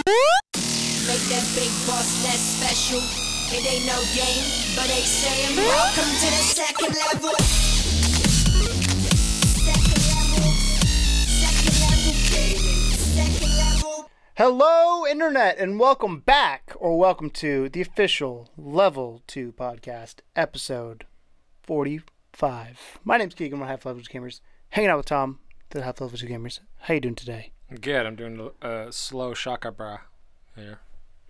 Make that big boss less special. It ain't no game, but they saying welcome to the second level. Second level. Hello, Internet, and welcome back, or welcome to the official Level 2 podcast, episode 45. My name's Keegan, one half Level 2 Gamers, hanging out with Tom, the half Level 2 Gamers. How you doing today? I'm good. I'm doing a slow shaka bra here.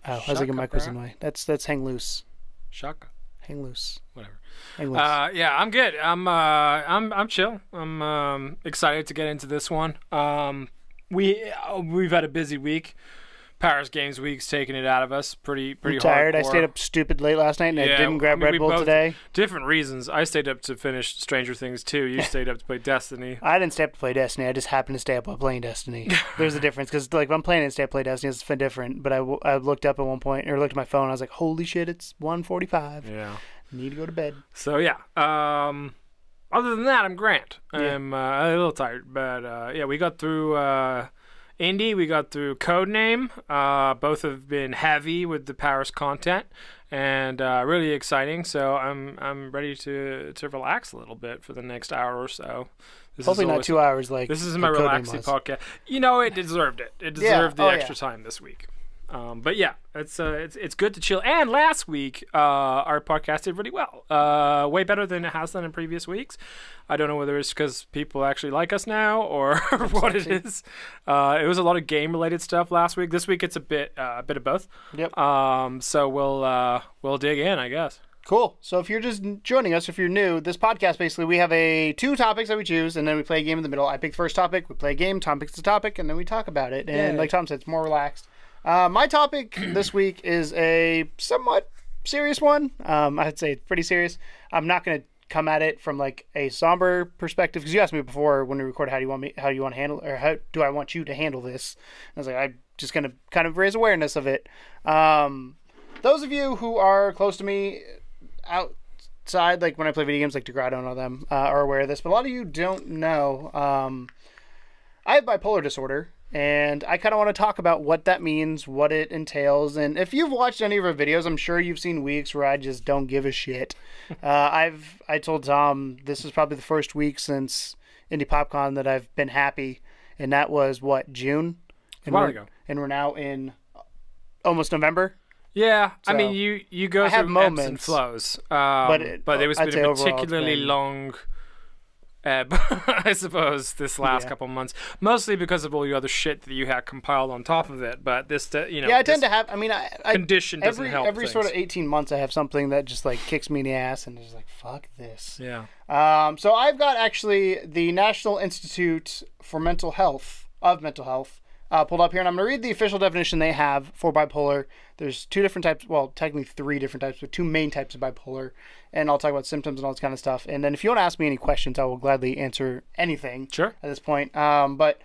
Oh, I was thinking Mike was in the way. That's hang loose. Shaka. Hang loose. Whatever. Hang loose. Yeah, I'm good. I'm chill. I'm excited to get into this one. We've had a busy week. Paris Games Week's taking it out of us. Pretty I'm tired. hardcore. I stayed up stupid late last night, and I didn't grab Red Bull today. Different reasons. I stayed up to finish Stranger Things 2. You stayed up to play Destiny. I didn't stay up to play Destiny. I just happened to stay up while playing Destiny. There's a difference, because like if I'm playing and stay up to play Destiny, it's different. But I looked up at one point, or looked at my phone, and I was like, holy shit, it's 1:45. Yeah. Need to go to bed. So, yeah. Other than that, I'm grand. I'm a little tired. But, yeah, we got through... Indie, we got through Codename. Both have been heavy with the Paris content and really exciting. So I'm ready to relax a little bit for the next hour or so. Hopefully not 2 hours like this is my relaxing podcast. You know, it deserved it. It deserved the extra time this week. But yeah, it's good to chill. And last week, our podcast did really well. Way better than it has done in previous weeks. I don't know whether it's because people actually like us now or what it is. It was a lot of game-related stuff last week. This week, it's a bit of both. Yep. So we'll dig in, I guess. Cool. So if you're just joining us, if you're new, this podcast, basically, we have two topics that we choose, and then we play a game in the middle. I pick the first topic, we play a game, Tom picks the topic, and then we talk about it. And like Tom said, it's more relaxed. My topic this week is a somewhat serious one. I'd say it's pretty serious. I'm not going to come at it from like a somber perspective, because you asked me before when we recorded how do you want to handle, or how do I want you to handle this? And I was like, I'm just going to kind of raise awareness of it. Those of you who are close to me outside, like when I play video games like Degrado and all them, are aware of this, but a lot of you don't know. I have bipolar disorder. And I kind of want to talk about what that means, what it entails. And if you've watched any of our videos, I'm sure you've seen weeks where I just don't give a shit. I told Tom this is probably the first week since Indie PopCon that I've been happy. And that was, June? A while ago. And we're now in almost November. Yeah, So, I mean, you go through moments, ebbs and flows. but it was I'd been say a overall particularly long ebb, I suppose, this last couple months. Mostly because of all the other shit that you had compiled on top of it. But this, Yeah, I tend to have, condition doesn't help every things. sort of 18 months I have something that just like kicks me in the ass and is like, fuck this. Yeah. So I've got actually the National Institute for Mental Health pulled up here, and I'm going to read the official definition they have for bipolar. There's two different types, well, technically three different types, but two main types of bipolar, and I'll talk about symptoms and all this kind of stuff. And then if you want to ask me any questions, I will gladly answer anything at this point. But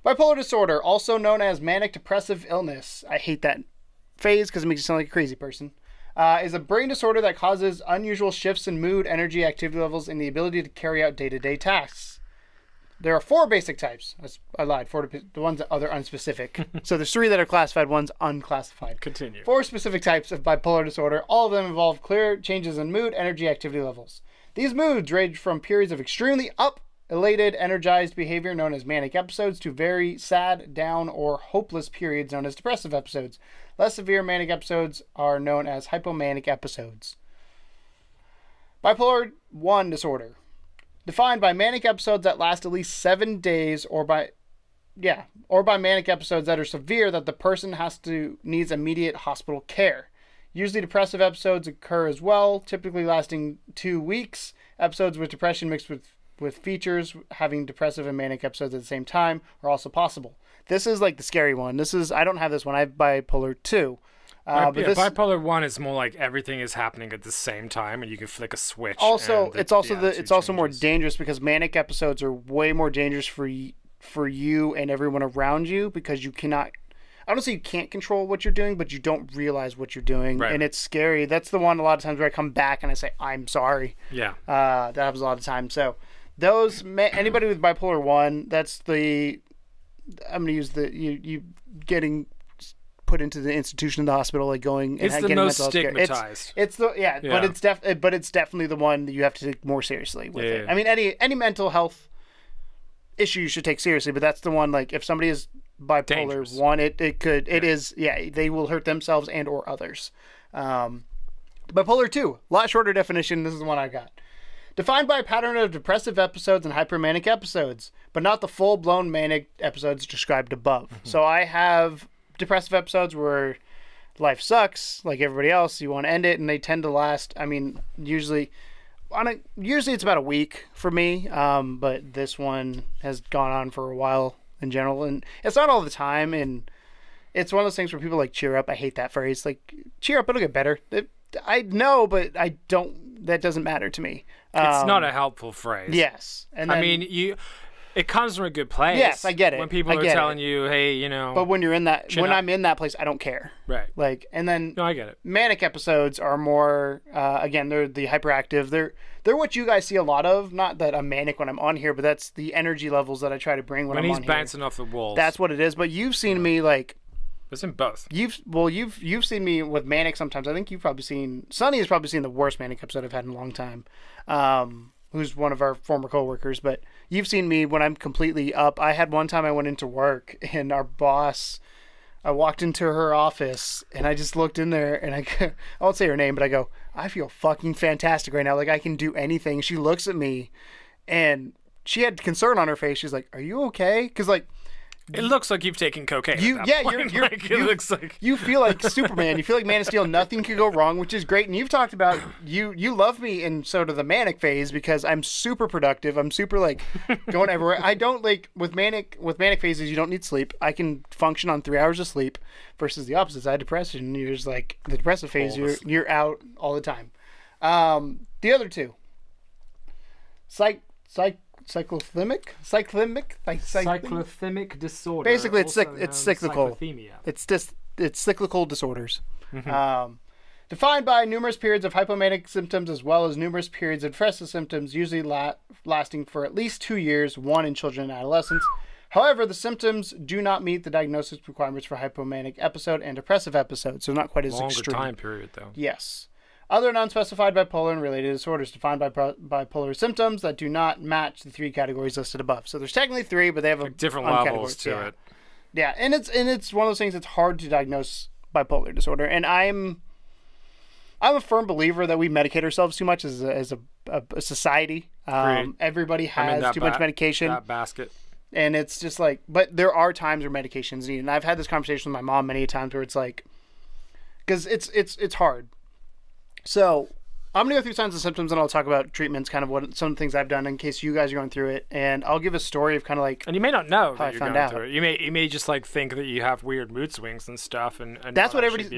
bipolar disorder, also known as manic depressive illness, I hate that phase because it makes you sound like a crazy person, is a brain disorder that causes unusual shifts in mood, energy, activity levels, and the ability to carry out day-to-day tasks. There are four basic types. I lied. The ones that are unspecific. So there's three that are classified, one's unclassified. Continue. Four specific types of bipolar disorder. All of them involve clear changes in mood, energy, activity levels. These moods range from periods of extremely up, elated, energized behavior known as manic episodes to very sad, down, or hopeless periods known as depressive episodes. Less severe manic episodes are known as hypomanic episodes. Bipolar 1 disorder. Defined by manic episodes that last at least 7 days, or by manic episodes that are severe that the person needs immediate hospital care. Usually depressive episodes occur as well, typically lasting 2 weeks. Episodes with depression mixed with features having depressive and manic episodes at the same time are also possible. This is like the scary one. I don't have this one. I have bipolar 2. Bipolar 1 is more like everything is happening at the same time, and you can flick a switch. It's also more dangerous because manic episodes are way more dangerous for you and everyone around you, because you cannot. I don't say you can't control what you're doing, but you don't realize what you're doing, and it's scary. That's the one a lot of times where I come back and I say I'm sorry. Yeah, that happens a lot of times. So anybody with bipolar 1, that's the. I'm gonna use you getting put into the institution in the hospital, like going and it's the getting most mental health care. stigmatized. It's the but it's definitely the one that you have to take more seriously with it. I mean, any mental health issue you should take seriously, but that's the one, like, if somebody is bipolar Dangerous. 1, they will hurt themselves and or others. Bipolar 2, a lot shorter definition. This is the one I got. Defined by a pattern of depressive episodes and hypermanic episodes, but not the full-blown manic episodes described above. So I have depressive episodes where life sucks, like everybody else. You want to end it, and they tend to last. I mean, usually it's about a week for me, but this one has gone on for a while in general, and it's not all the time. And it's one of those things where people like cheer up. I hate that phrase. Like, cheer up, it'll get better. I know, but I don't. That doesn't matter to me. It's not a helpful phrase. Yes, and then, I mean, it comes from a good place. Yes, I get it. When people are telling you, hey, you know. But when you're in that, I'm in that place, I don't care. Right. Like, and then. No, I get it. Manic episodes are more, again, they're the hyperactive. They're what you guys see a lot of. Not that I'm manic when I'm on here, but that's the energy levels that I try to bring when I'm on here. When he's bouncing off the walls. That's what it is. But you've seen me like. It's in both. You've seen me with manic sometimes. I think you've probably seen Sonny has probably seen the worst manic episode I've had in a long time. Who's one of our former coworkers, but you've seen me when I'm completely up. I had one time I went into work and our boss, I walked into her office and I just looked in there and I won't say her name, but I go, I feel fucking fantastic right now. Like, I can do anything. She looks at me and she had concern on her face. She's like, are you okay? Because, like, it looks like you've taken cocaine. You feel like Superman. You feel like Man of Steel. Nothing could go wrong, which is great. And you've talked about you love me in sort of the manic phase because I'm super productive. I'm super like going everywhere. I don't like with manic phases. You don't need sleep. I can function on 3 hours of sleep versus the opposite side, depression. You're just like the depressive phase. You're out all the time. The other two, cyclothymic disorder. Basically, it's cyclical. Cyclothymia. It's cyclical disorders. Defined by numerous periods of hypomanic symptoms as well as numerous periods of depressive symptoms, usually lasting for at least 2 years, one in children and adolescents. However, the symptoms do not meet the diagnosis requirements for hypomanic episode and depressive episode, so not quite as extreme. Longer time period, though. Yes. Other non-specified bipolar and related disorders defined by bipolar symptoms that do not match the 3 categories listed above. So there's technically 3, but they have different levels to it. Yeah, and it's one of those things that's hard to diagnose bipolar disorder. And I'm a firm believer that we medicate ourselves too much as a society. Everybody has too much medication. That basket. And it's just like, but there are times where medication's needed. And I've had this conversation with my mom many times where it's like, because it's hard. So I'm going to go through signs and symptoms and I'll talk about treatments, kind of what some things I've done in case you guys are going through it. And I'll give a story of kind of like, and you may not know how that you're going through it. You may just like think that you have weird mood swings and stuff. And that's what everybody,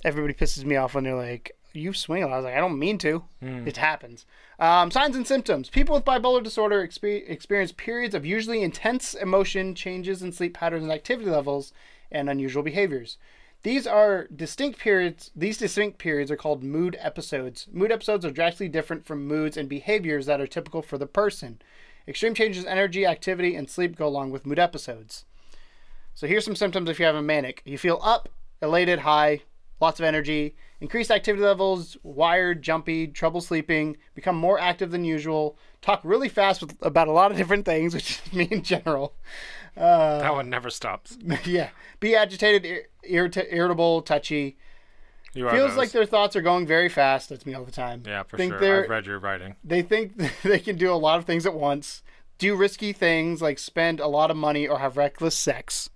everybody pisses me off when they're like, you swing a lot. I was like, I don't mean to. It happens. Signs and symptoms. People with bipolar disorder experience periods of usually intense emotion, changes in sleep patterns and activity levels, and unusual behaviors. These distinct periods are called mood episodes. Mood episodes are drastically different from moods and behaviors that are typical for the person. Extreme changes in energy, activity, and sleep go along with mood episodes. So here's some symptoms if you have a manic. You feel up, elated, high, lots of energy, increased activity levels, wired, jumpy, trouble sleeping, become more active than usual, talk really fast about a lot of different things, which is me in general. That one never stops. Yeah. Be agitated, irritable, touchy. Feels like their thoughts are going very fast. That's me all the time. Yeah, for sure. I've read your writing. They think they can do a lot of things at once. Do risky things like spend a lot of money or have reckless sex.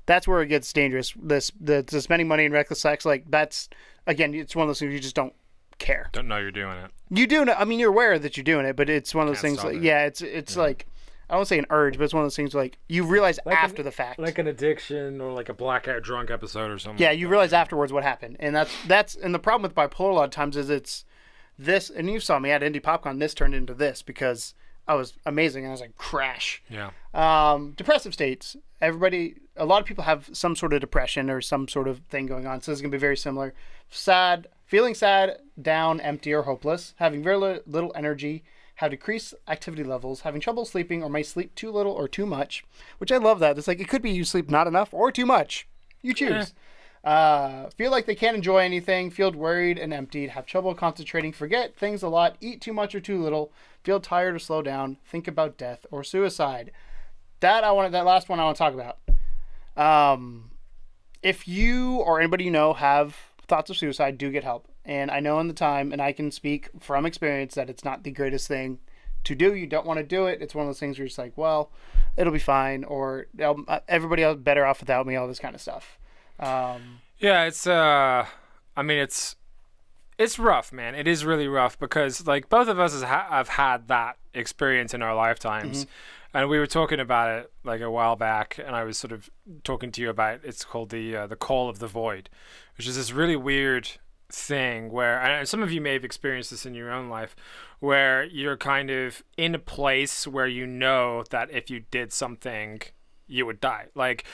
That's where it gets dangerous. The spending money and reckless sex, like that's, again, it's one of those things you just don't care. Don't know you're doing it. You do know. I mean, you're aware that you're doing it, but it's one of those things. Like, it's like, I won't say an urge, but it's one of those things like you realize like after the fact, like an addiction or like a blackout drunk episode or something. Yeah, you realize afterwards what happened, and that's and the problem with bipolar a lot of times is it's this, and you saw me at Indie Popcorn. This turned into this because I was amazing, and I was like crash. Yeah. Depressive states. A lot of people have some sort of depression or some sort of thing going on, so this is gonna be very similar. Feeling sad, down, empty, or hopeless, having very little energy, have decreased activity levels, having trouble sleeping, or may sleep too little or too much, which I love that. It's like, it could be you sleep not enough or too much. You choose. Feel like they can't enjoy anything, feel worried and emptied, have trouble concentrating, forget things a lot, eat too much or too little, feel tired or slow down, think about death or suicide. That last one I want to talk about. If you or anybody you know have thoughts of suicide, do get help. And I know in the time, and I can speak from experience, that it's not the greatest thing to do. You don't want to do it. It's one of those things where you're just like, well, it'll be fine, or everybody else better off without me, all this kind of stuff. Yeah, it's it's rough, man. It is really rough because like both of us have had that experience in our lifetimes. And we were talking about it like a while back, and I was sort of talking to you about it's called the call of the void, which is this really weird thing where, and some of you may have experienced this in your own life, where you're kind of in a place where you know that if you did something, you would die, like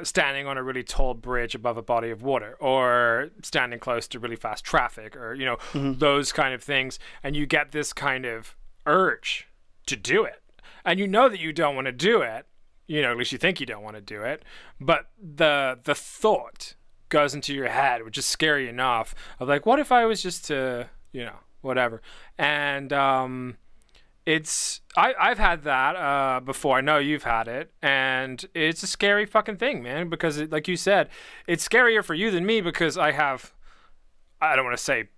standing on a really tall bridge above a body of water, or standing close to really fast traffic, or those kind of things, and you get this kind of urge to do it. And you know that you don't want to do it, at least you think you don't want to do it, but the thought goes into your head, which is scary enough, of like, what if I was just to, whatever. And I've had that before. I know you've had it, and it's a scary fucking thing, man, because like you said, it's scarier for you than me because I don't want to say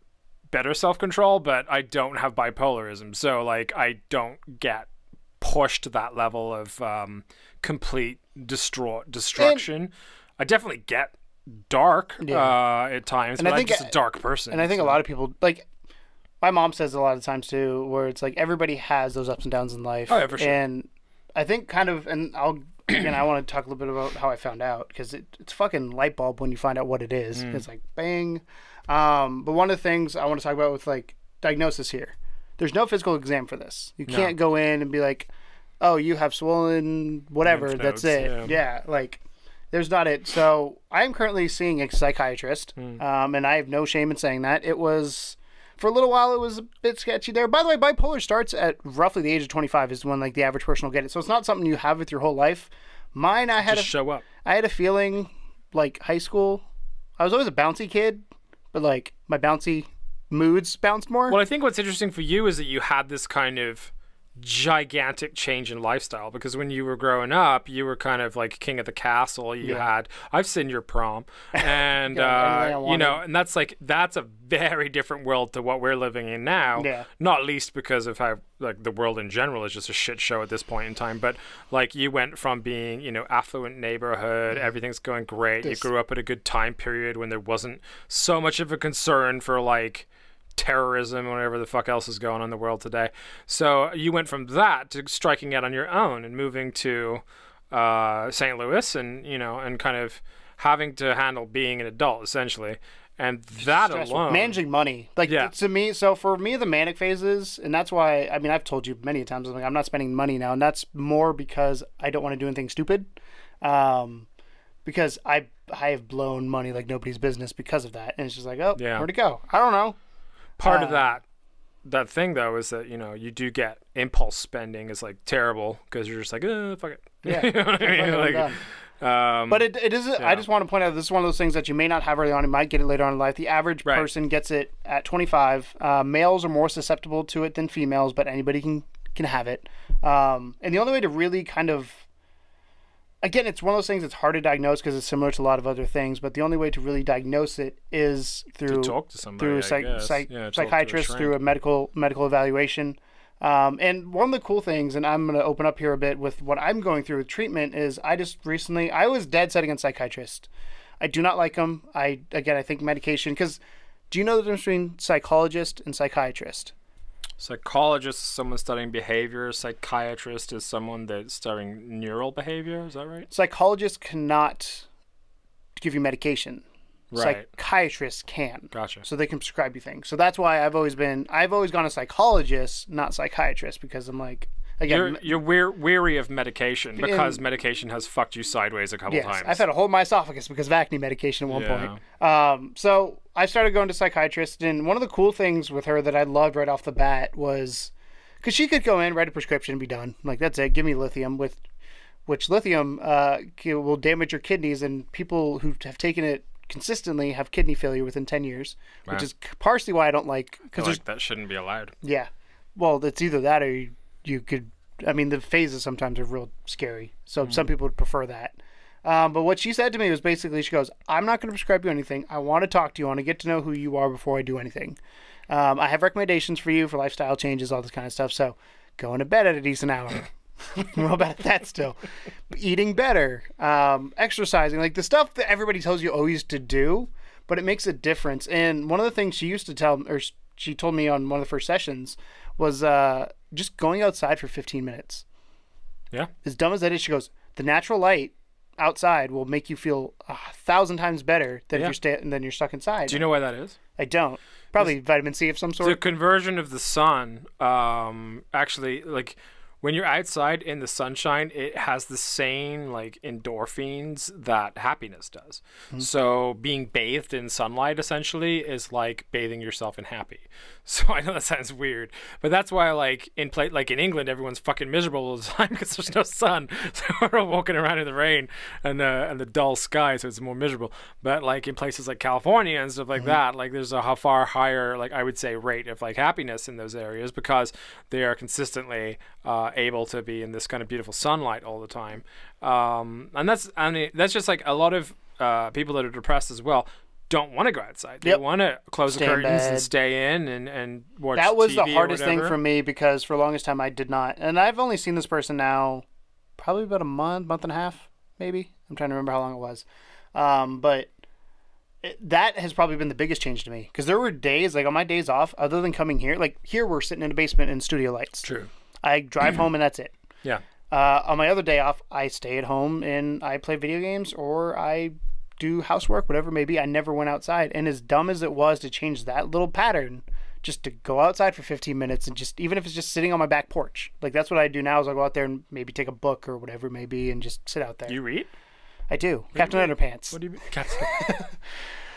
better self-control, but I don't have bipolarism. So like I don't get pushed to that level of complete destruction. I definitely get dark at times, but I'm just a dark person. And I think a lot of people, like my mom says a lot of times too, where it's like everybody has those ups and downs in life. Oh, yeah, for sure. And I think I want to talk a little bit about how I found out, because it's fucking light bulb when you find out what it is. It's like bang. But one of the things I want to talk about with like diagnosis here, there's no physical exam for this. You can't go in and be like, oh, you have swollen whatever. That's it. Yeah, like there's not it. So I'm currently seeing a psychiatrist, and I have no shame in saying that. It was, for a little while, it was a bit sketchy there. By the way, bipolar starts at roughly the age of 25 is when like the average person will get it. So it's not something you have with your whole life. Mine, I had show up. I had a feeling like high school. I was always a bouncy kid, but like my bouncy moods bounced more. Well, I think what's interesting for you is that you had this kind of gigantic change in lifestyle, because when you were growing up, you were kind of like king of the castle. I've seen your prom, and and that's a very different world to what we're living in now. Not least because of how like the world in general is just a shit show at this point in time. But like you went from being affluent neighborhood, everything's going great. You grew up at a good time period when there wasn't so much of a concern for like terrorism or whatever the fuck else is going on in the world today. So you went from that to striking out on your own and moving to St. Louis, and kind of having to handle being an adult essentially. And that alone, managing money, to me. So for me, the manic phases, and that's why I've told you many times, I'm not spending money now, and that's more because I don't want to do anything stupid. Because I have blown money like nobody's business because of that, and it's just like, where'd it go? I don't know. Part of that thing though is that you do get impulse spending is like terrible because you're just like, fuck it. Yeah. You know what I mean? But it is. I just want to point out, this is one of those things that you may not have early on. You might get it later on in life. The average person gets it at 25. Males are more susceptible to it than females, but anybody can have it. And the only way to really kind of, again, it's one of those things that's hard to diagnose because it's similar to a lot of other things, but the only way to really diagnose it is through to talk to somebody, psychiatrist, through a medical evaluation. And one of the cool things, and I'm going to open up here a bit with what I'm going through with treatment, is I was dead set against psychiatrists. I do not like them. I think medication, because do you know the difference between psychologist and psychiatrist? Psychologist is someone studying behavior. Psychiatrist is someone that's studying neural behavior. Is that right? Psychologists cannot give you medication. Right. Psychiatrists can. Gotcha. So they can prescribe you things. So that's why I've always gone to psychologist, not psychiatrist, because I'm like, again, you're weary of medication because medication has fucked you sideways a couple times. I've had a hole in my esophagus because of acne medication at one point. So I started going to psychiatrist, and one of the cool things with her that I loved right off the bat was, because she could go in, write a prescription, and be done. Like, that's it. Give me lithium, which lithium will damage your kidneys, and people who have taken it consistently have kidney failure within 10 years, which is partially why I don't like. Because that shouldn't be allowed. Yeah. Well, it's either that or you could. I mean, the phases sometimes are real scary, so some people would prefer that. But what she said to me was basically, she goes, I'm not going to prescribe you anything. I want to talk to you. I want to get to know who you are before I do anything. I have recommendations for you for lifestyle changes, all this kind of stuff. So going to bed at a decent hour. We're all bad at that still. Eating better. Exercising. Like the stuff that everybody tells you always to do, but it makes a difference. And one of the things she used to tell, or she told me on one of the first sessions, was just going outside for 15 minutes. Yeah. As dumb as that is, she goes, the natural light outside will make you feel 1,000 times better than if you're stuck inside. Do you know why that is? I don't. Probably vitamin C of some sort. The conversion of the sun, actually, like when you're outside in the sunshine, it has the same like endorphins that happiness does. So being bathed in sunlight essentially is like bathing yourself in happy. So I know that sounds weird, but that's why like in England, everyone's fucking miserable all the time because there's no sun. So we're all walking around in the rain and the dull sky, so it's more miserable. But like in places like California and stuff like that, like there's a far higher, like I would say, rate of like happiness in those areas because they are consistently able to be in this kind of beautiful sunlight all the time. And that's just like a lot of people that are depressed as well don't want to go outside. They want to close the curtains and stay in and watch TV. That was the hardest thing for me because for the longest time I did not. And I've only seen this person now probably about a month and a half, maybe. I'm trying to remember how long it was. But that has probably been the biggest change to me because there were days, like on my days off, other than coming here, like here we're sitting in a basement in studio lights. True. I drive home and that's it. Yeah. On my other day off, I stay at home and I play video games or I do housework, whatever it may be. I never went outside. And as dumb as it was to change that little pattern, just to go outside for 15 minutes and just, even if it's just sitting on my back porch, like that's what I do now is I'll go out there and maybe take a book or whatever it may be and just sit out there. You read? I do. Captain Underpants. What do you mean? Captain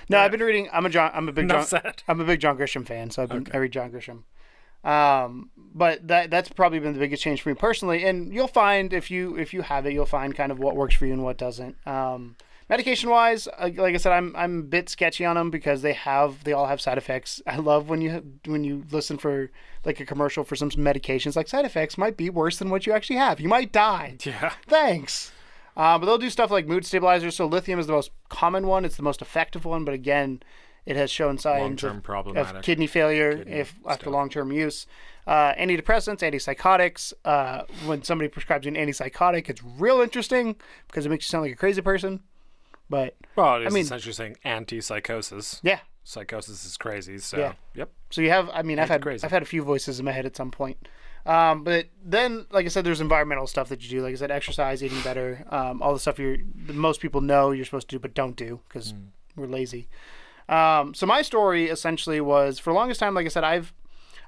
No, I've been reading. I'm a big John Grisham fan, so I read John Grisham. But that's probably been the biggest change for me personally. And you'll find if you have it, you'll find kind of what works for you and what doesn't. Medication wise, like I said, I'm a bit sketchy on them because they all have side effects. I love when you listen for like a commercial for some medications, like side effects might be worse than what you actually have. You might die. Yeah. Thanks. But they'll do stuff like mood stabilizers. So lithium is the most common one. It's the most effective one. But again, it has shown signs of kidney failure after long-term use. Antidepressants, antipsychotics. When somebody prescribes you an antipsychotic, it's real interesting because it makes you sound like a crazy person. But it is essentially saying anti-psychosis. Yeah. Psychosis is crazy. So yeah. Yep. So you have. I've had a few voices in my head at some point. But then, like I said, there's environmental stuff that you do. Like I said, exercise, eating better, all the stuff most people know you're supposed to do, but don't do because we're lazy. So my story essentially was, for the longest time, like I said, I've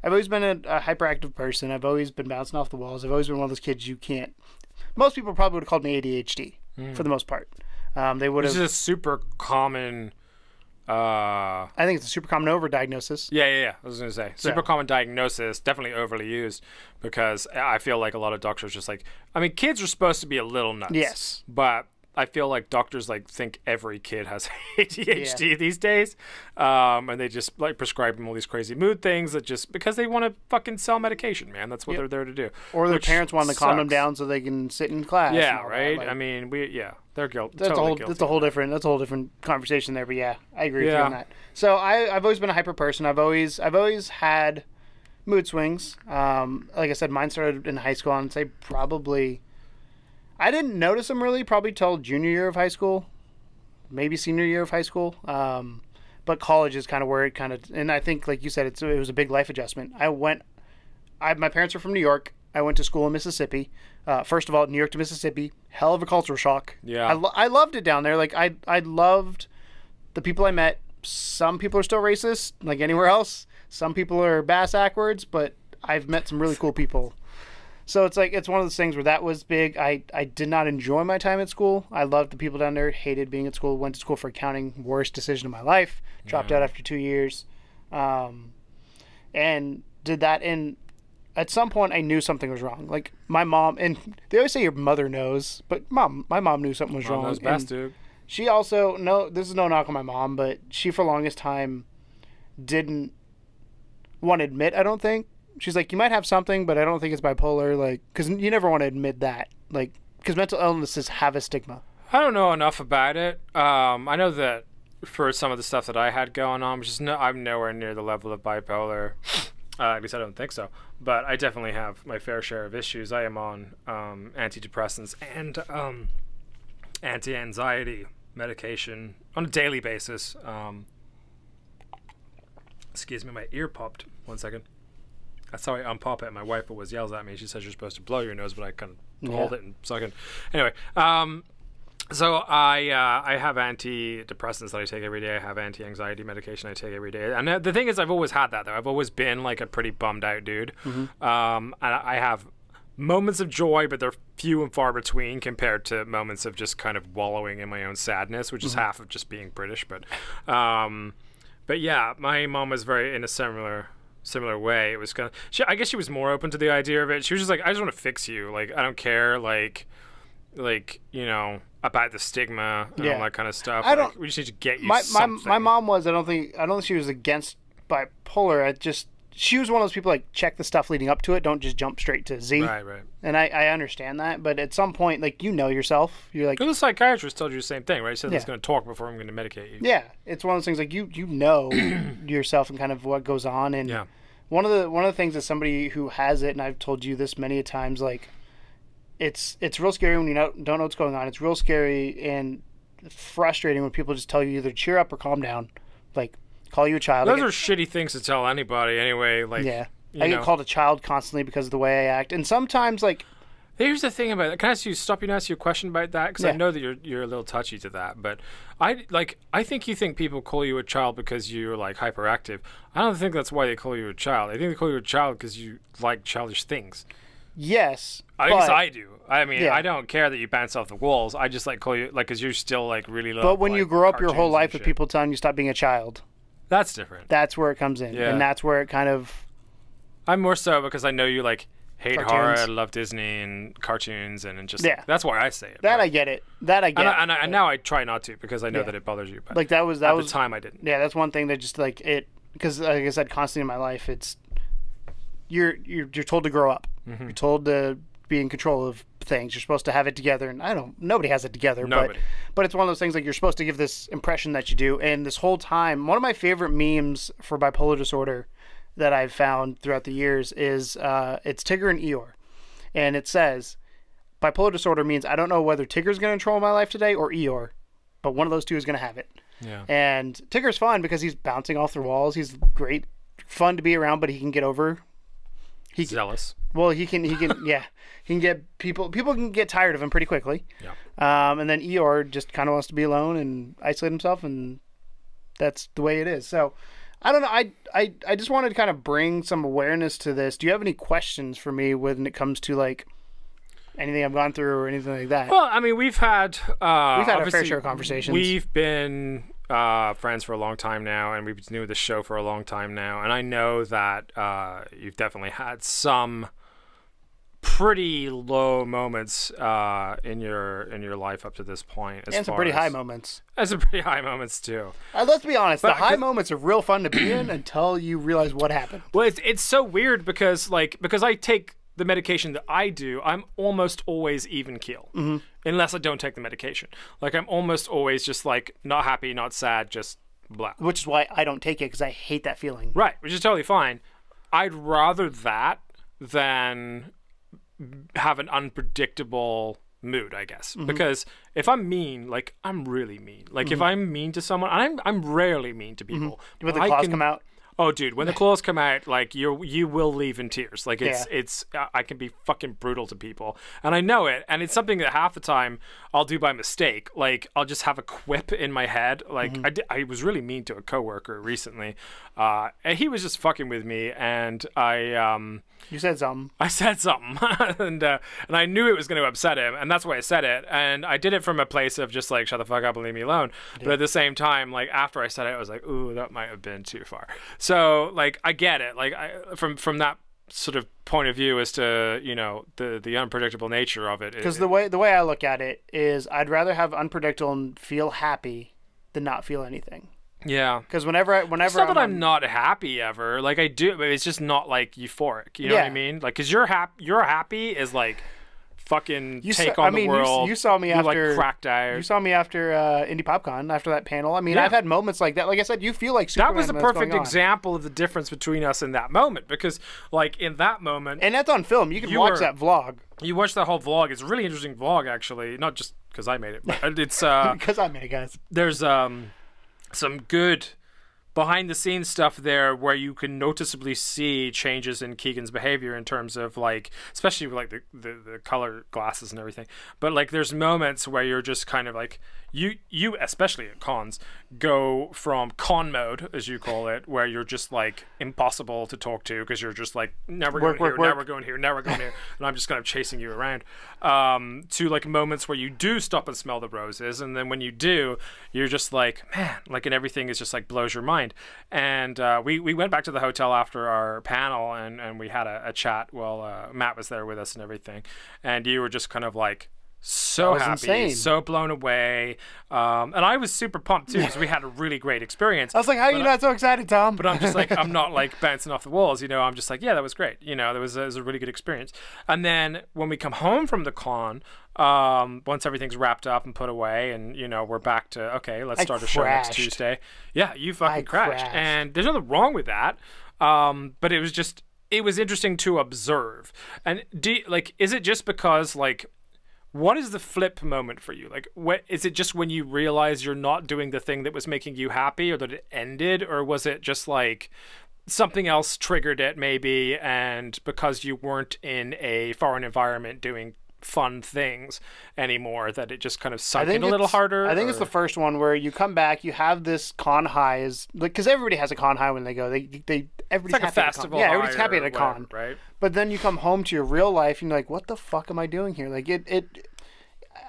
always been a hyperactive person. I've always been bouncing off the walls. I've always been one of those kids you can't. Most people probably would have called me ADHD for the most part. They would have. This is a super common. I think it's a super common overdiagnosis. Yeah. I was going to say super common diagnosis, definitely overly used because I feel like a lot of doctors just like. I mean, kids are supposed to be a little nuts. Yes, but I feel like doctors like think every kid has ADHD these days, and they just like prescribe them all these crazy mood things that just because they want to fucking sell medication, man. That's what they're there to do. Or their parents want to calm them down so they can sit in class. Yeah, right. Like, I mean, they're guilty. That's a whole different conversation there. But yeah, I agree with you on that. So I've always been a hyper person. I've always had mood swings. Like I said, mine started in high school. I'd say probably. I didn't notice them really probably till junior year of high school, maybe senior year of high school. But college is kind of where it kind of, and I think like you said, it was a big life adjustment. My parents are from New York. I went to school in Mississippi. First of all, New York to Mississippi, hell of a cultural shock. Yeah. I loved it down there. Like I loved the people I met. Some people are still racist, like anywhere else. Some people are bass-ackwards, but I've met some really cool people. So it's one of those things where that was big. I did not enjoy my time at school. I loved the people down there, hated being at school, went to school for accounting, worst decision of my life, dropped out after 2 years, and did that. And at some point I knew something was wrong. Like my mom, and they always say your mother knows, but my mom knew something was wrong. Knows best, dude. She also, no, this is no knock on my mom, but she for the longest time didn't want to admit, I don't think. She's like, you might have something, but I don't think it's bipolar, like, because you never want to admit that, like, because mental illnesses have a stigma. I don't know enough about it. I know that for some of the stuff that I had going on, I'm nowhere near the level of bipolar. At least I don't think so. But I definitely have my fair share of issues. I am on antidepressants and anti-anxiety medication on a daily basis. Excuse me, my ear popped. 1 second. That's how I unpop it. My wife always yells at me. She says you're supposed to blow your nose, but I can hold it and suck it. Anyway, so I have antidepressants that I take every day. I have anti-anxiety medication I take every day. And the thing is, I've always had that, though. I've always been like a pretty bummed out dude. And I have moments of joy, but they're few and far between compared to moments of just kind of wallowing in my own sadness, which is half of just being British. But yeah, my mom was very in a similar way. It was kind of, I guess she was more open to the idea of it. She was just like, I just want to fix you. Like, I don't care. Like, you know, about the stigma and all that kind of stuff. We just need to get you something. My mom was, I don't think she was against bipolar. She was one of those people like, check the stuff leading up to it. Don't just jump straight to Z. Right. And I understand that. But at some point, like, you know yourself. You're like... The psychiatrist told you the same thing, right? He said he's going to talk before I'm going to medicate you. Yeah. It's one of those things like, you know yourself and kind of what goes on. And one of the things that somebody who has it, and I've told you this many times, like, it's real scary when you don't know what's going on. It's real scary and frustrating when people just tell you either cheer up or calm down. Like, call you a child. Those are shitty things to tell anybody anyway. Like, I get called a child constantly because of the way I act. And sometimes, like... Here's the thing about that. Can I stop you and ask you a question about that? Because I know that you're a little touchy to that. But I think you think people call you a child because you're, like, hyperactive. I don't think that's why they call you a child. I think they call you a child because you like childish things. Yes. At least I do. I mean, I don't care that you bounce off the walls. I just, like, call you... Like, because you're still, like, really low. But when you grow up your whole life with people telling you stop being a child... That's different. That's where it comes in. Yeah. And that's where it kind of... I'm more so because I know you, like, hate horror, love Disney and cartoons, and just... That's why I say it. I get it. And now I try not to because I know that it bothers you. But like, at the time, I didn't. Yeah, that's one thing that just, like, it... Because, like I said, constantly in my life, it's... You're told to grow up. Mm-hmm. You're told to be in control of things. You're supposed to have it together, and nobody has it together. Nobody. But it's one of those things like you're supposed to give this impression that you do. And this whole time, one of my favorite memes for bipolar disorder that I've found throughout the years is it's Tigger and Eeyore, and it says bipolar disorder means I don't know whether Tigger's going to control my life today or Eeyore, but one of those two is going to have it. Yeah. And Tigger's fun because he's bouncing off the walls. He's great, fun to be around, but he can get over. He's zealous. Well, he can he can get people can get tired of him pretty quickly. Yeah. And then Eeyore just kind of wants to be alone and isolate himself, and that's the way it is. So, I don't know. I just wanted to kind of bring some awareness to this. Do you have any questions for me when it comes to, like, anything I've gone through or anything like that? Well, I mean, we've had a fair share of conversations. We've been friends for a long time now, and we've been doing the show for a long time now, and I know that you've definitely had some pretty low moments in your life up to this point, and some pretty high moments. And some pretty high moments too. Let's be honest, the high moments are real fun to be in until you realize what happened. Well, it's so weird because I take the medication that I do, I'm almost always even keel, unless I don't take the medication. Like, I'm almost always just, like, not happy, not sad, just blah. Which is why I don't take it, because I hate that feeling. Right, which is totally fine. I'd rather that than have an unpredictable mood, I guess. Because if I'm mean, like, I'm really mean. Like, if I'm mean to someone, I'm rarely mean to people. When the claws come out. Oh, dude, when the claws come out, like, you will leave in tears. Like, it's I can be fucking brutal to people, and I know it, and it's something that half the time I'll do by mistake. Like, I'll just have a quip in my head. Like, I was really mean to a coworker recently, and he was just fucking with me, and You said something. I said something, and I knew it was going to upset him, and that's why I said it. And I did it from a place of just like, shut the fuck up and leave me alone. But at the same time, like, after I said it, I was like, ooh, that might have been too far. So, like, I get it. Like, from that sort of point of view as to, you know, the unpredictable nature of it. Because the way I look at it is, I'd rather have unpredictable and feel happy than not feel anything. Yeah. Because whenever it's not that I'm not happy ever. Like, I do, but it's just not like euphoric. You know what I mean? Like, because you're happy is like fucking the world. You saw me after like cracked eyes. You saw me after Indie PopCon, after that panel. I mean, I've had moments like that. Like I said, you feel like Superman. That was a perfect example of the difference between us in that moment, because like in that moment, and that's on film. You can watch that vlog. You watch that whole vlog. It's a really interesting vlog, actually. Not just because I made it, but it's because I made it, guys. There's some good behind the scenes stuff there where you can noticeably see changes in Keegan's behavior in terms of like, especially with like the color glasses and everything. But like there's moments where you're just kind of like, you especially at cons go from con mode, as you call it, where you're just like impossible to talk to because you're just like, now we're going here, now we're going here, now we're going here, and I'm just kind of chasing you around, to like moments where you do stop and smell the roses, and then when you do, you're just like, man, like, and everything is just like blows your mind. And we went back to the hotel after our panel, and we had a chat while Matt was there with us and everything, and you were just kind of like so happy, insane. So blown away, and I was super pumped too because we had a really great experience. I was like, "How are you not so excited, Tom?" But I'm just like, I'm not like bouncing off the walls, you know. I'm just like, yeah, that was great, you know. It was a really good experience. And then when we come home from the con, once everything's wrapped up and put away, and you know, we're back to okay, let's start a show next Tuesday. Yeah, you fucking crashed, and there's nothing wrong with that. But it was interesting to observe. And is it just because like, what is the flip moment for you? Like, what is it? Just when you realize you're not doing the thing that was making you happy, or that it ended, or was it just like something else triggered it maybe, and because you weren't in a foreign environment doing fun things anymore, that it just kind of sunk in a little harder? I think it's the first one where you come back, you have this con high, is like, because everybody has a con high when they go. Everybody's like happy a festival. Yeah, everybody's happy at a con, right? But then you come home to your real life, and you're like, what the fuck am I doing here? Like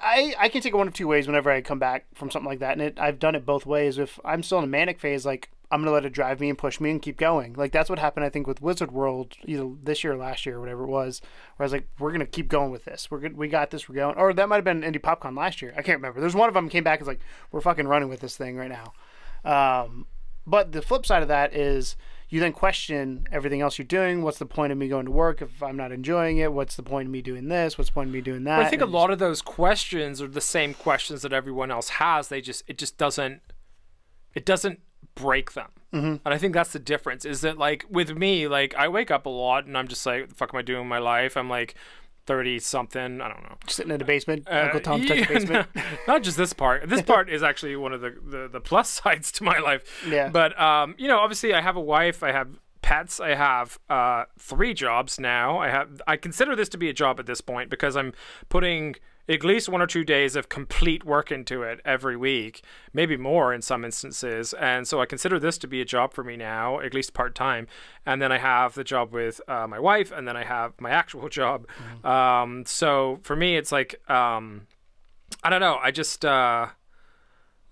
I can take it one of two ways whenever I come back from something like that, and I've done it both ways. If I'm still in a manic phase, like, I'm gonna let it drive me and push me and keep going. Like, that's what happened, I think, with Wizard World, either this year or last year or whatever it was, where I was like, we're gonna keep going with this. We got this. We're going. Or that might have been Indie PopCon last year. I can't remember. There's one of them came back and was like, we're fucking running with this thing right now. But the flip side of that is you then question everything else you're doing. What's the point of me going to work if I'm not enjoying it? What's the point of me doing this? What's the point of me doing that? But I think a lot of those questions are the same questions that everyone else has. It just doesn't break them. Mm-hmm. And I think that's the difference, is that like with me, like I wake up a lot and I'm just like, what the fuck am I doing in my life? I'm like 30 something, I don't know, sitting in the basement. Uncle Tom's touch the basement. Not just this part. This part is actually one of the plus sides to my life. Yeah. But you know, obviously I have a wife, I have pets, I have 3 jobs now. I consider this to be a job at this point because I'm putting at least 1 or 2 days of complete work into it every week, maybe more in some instances. And so I consider this to be a job for me now, at least part-time. And then I have the job with my wife, and then I have my actual job. Mm-hmm. So for me, it's like, I don't know. I just,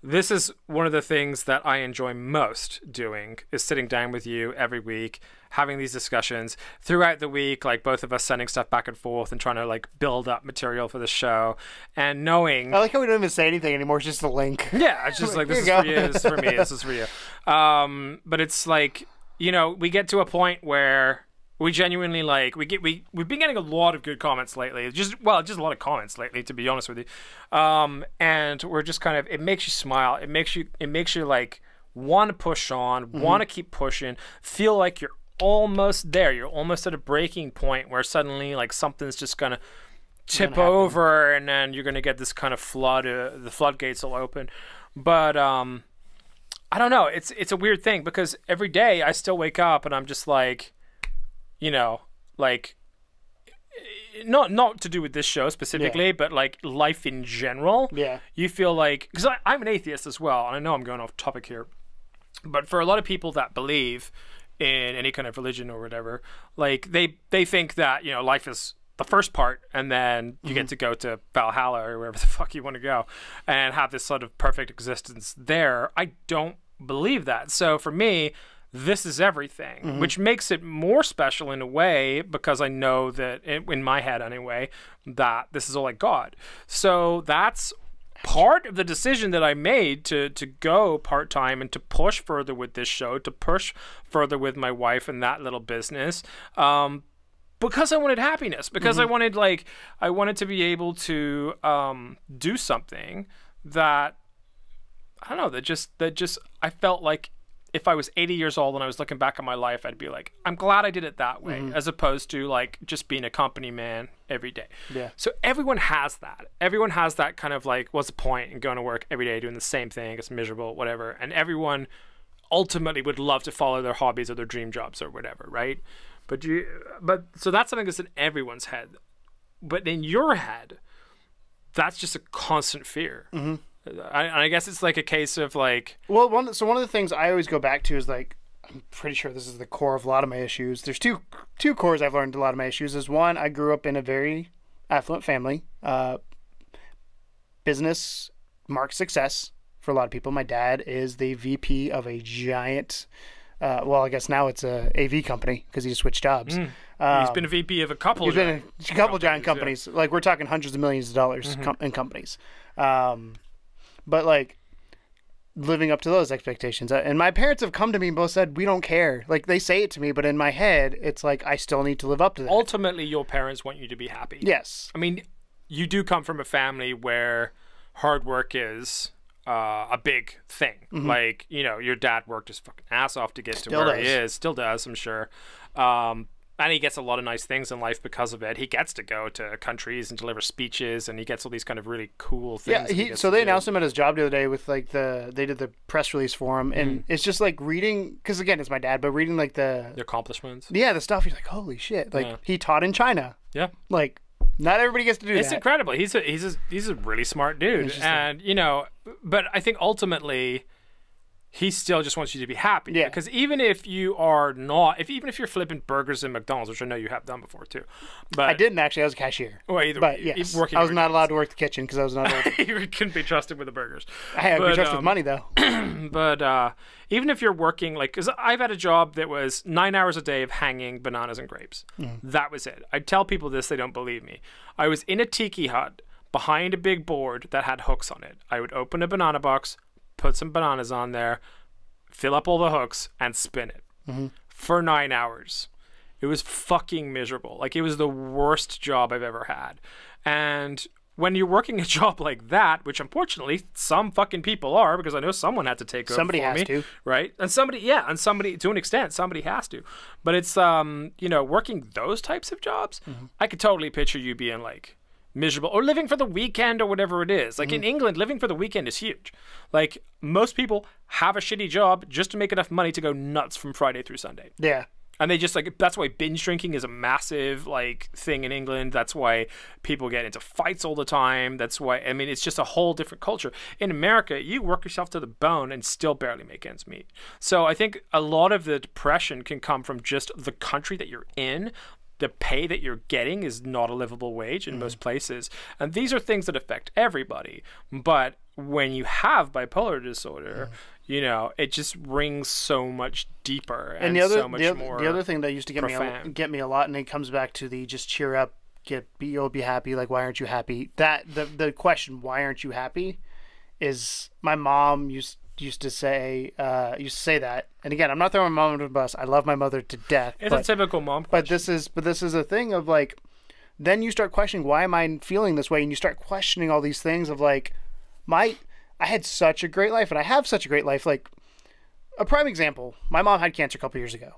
this is one of the things that I enjoy most doing, is sitting down with you every week, having these discussions throughout the week, like both of us sending stuff back and forth and trying to like build up material for the show, and knowing. I like how we don't even say anything anymore. It's just a link. Yeah, it's just like, this is for you, this is for me, this is for you. But it's like, you know, we get to a point where we genuinely like we've been getting a lot of good comments lately. Just a lot of comments lately, to be honest with you. And we're just kind of, it makes you smile. It makes you like want to push on, want to keep pushing, feel like you're almost there. You're almost at a breaking point where suddenly like something's just gonna tip over, and then you're gonna get this kind of flood. The floodgates will open. But I don't know. It's a weird thing, because every day I still wake up and I'm just like, you know, like, not to do with this show specifically, but like life in general. Yeah. You feel like, because I'm an atheist as well, and I know I'm going off topic here, but for a lot of people that believe in any kind of religion or whatever, like they think that, you know, life is the first part, and then you get to go to Valhalla or wherever the fuck you want to go and have this sort of perfect existence there. I don't believe that. So for me, this is everything, which makes it more special in a way because I know that, in my head anyway, that this is all I got. So that's part of the decision that I made to go part-time and to push further with this show, to push further with my wife and that little business. Because I wanted happiness, because I wanted to be able to do something that, I don't know, that just I felt like if I was 80 years old and I was looking back on my life, I'd be like, I'm glad I did it that way, as opposed to like just being a company man every day. Yeah. So everyone has that. Everyone has that kind of like, what's the point in going to work every day doing the same thing? It's miserable, whatever. And everyone ultimately would love to follow their hobbies or their dream jobs or whatever, right? But so that's something that's in everyone's head. But in your head, that's just a constant fear. I guess it's like a case of like... Well, one of the things I always go back to is like, I'm pretty sure this is the core of a lot of my issues. There's two cores I've learned a lot of my issues. Is one, I grew up in a very affluent family. Business marks success for a lot of people. My dad is the VP of a giant... well, I guess now it's a AV company because he just switched jobs. He's been a VP of a couple. He's been a couple giant companies. Yeah. Like we're talking hundreds of millions of dollars in companies. But like living up to those expectations. And my parents have come to me and both said, we don't care. Like they say it to me, but in my head, it's like I still need to live up to that. Ultimately, your parents want you to be happy. Yes. I mean, you do come from a family where hard work is a big thing. Like, you know, your dad worked his fucking ass off to get to where he is. Still does, I'm sure. And he gets a lot of nice things in life because of it. He gets to go to countries and deliver speeches, and he gets all these kind of really cool things. Yeah, so they announced him at his job the other day with like they did the press release for him, and it's just like reading, because again, it's my dad, but reading like the accomplishments. Yeah, the stuff. He's like, holy shit! Like he taught in China. Yeah, like not everybody gets to do that. It's incredible. He's a really smart dude, and you know, but I think ultimately, he still just wants you to be happy. Yeah. Because even if you are not, even if you're flipping burgers in McDonald's, which I know you have done before too, but I didn't actually. I was a cashier. Well, either but way, yes, I was not allowed to work the kitchen because I was not old. You couldn't be trusted with the burgers. I could be trusted with money though. But even if you're working, like, because I've had a job that was 9 hours a day of hanging bananas and grapes. That was it. I tell people this, they don't believe me. I was in a tiki hut behind a big board that had hooks on it. I would open a banana box, put some bananas on there, fill up all the hooks, and spin it for 9 hours. It was fucking miserable. Like, it was the worst job I've ever had. And when you're working a job like that, which unfortunately some fucking people are, because I know someone had to take over somebody for has me, to, right? And somebody to an extent, somebody has to. But it's you know, working those types of jobs, I could totally picture you being like miserable, or living for the weekend, or whatever it is. Like in England, living for the weekend is huge. Like most people have a shitty job just to make enough money to go nuts from Friday through Sunday. Yeah. And they just like, that's why binge drinking is a massive like thing in England. That's why people get into fights all the time. That's why, I mean, it's just a whole different culture. In America, you work yourself to the bone and still barely make ends meet. So I think a lot of the depression can come from just the country that you're in. The pay that you're getting is not a livable wage in most places. And these are things that affect everybody. But when you have bipolar disorder, you know, it just rings so much deeper and so much more. The other thing that used to get me a lot, and it comes back to the just cheer up, you'll be happy. Like, why aren't you happy? That the question, why aren't you happy, is my mom used to say that. And again, I'm not throwing my mom under the bus. I love my mother to death. It's a typical mom question. But this is a thing of like, then you start questioning, why am I feeling this way? And you start questioning all these things of like, I had such a great life, and I have such a great life. Like, a prime example, my mom had cancer a couple years ago.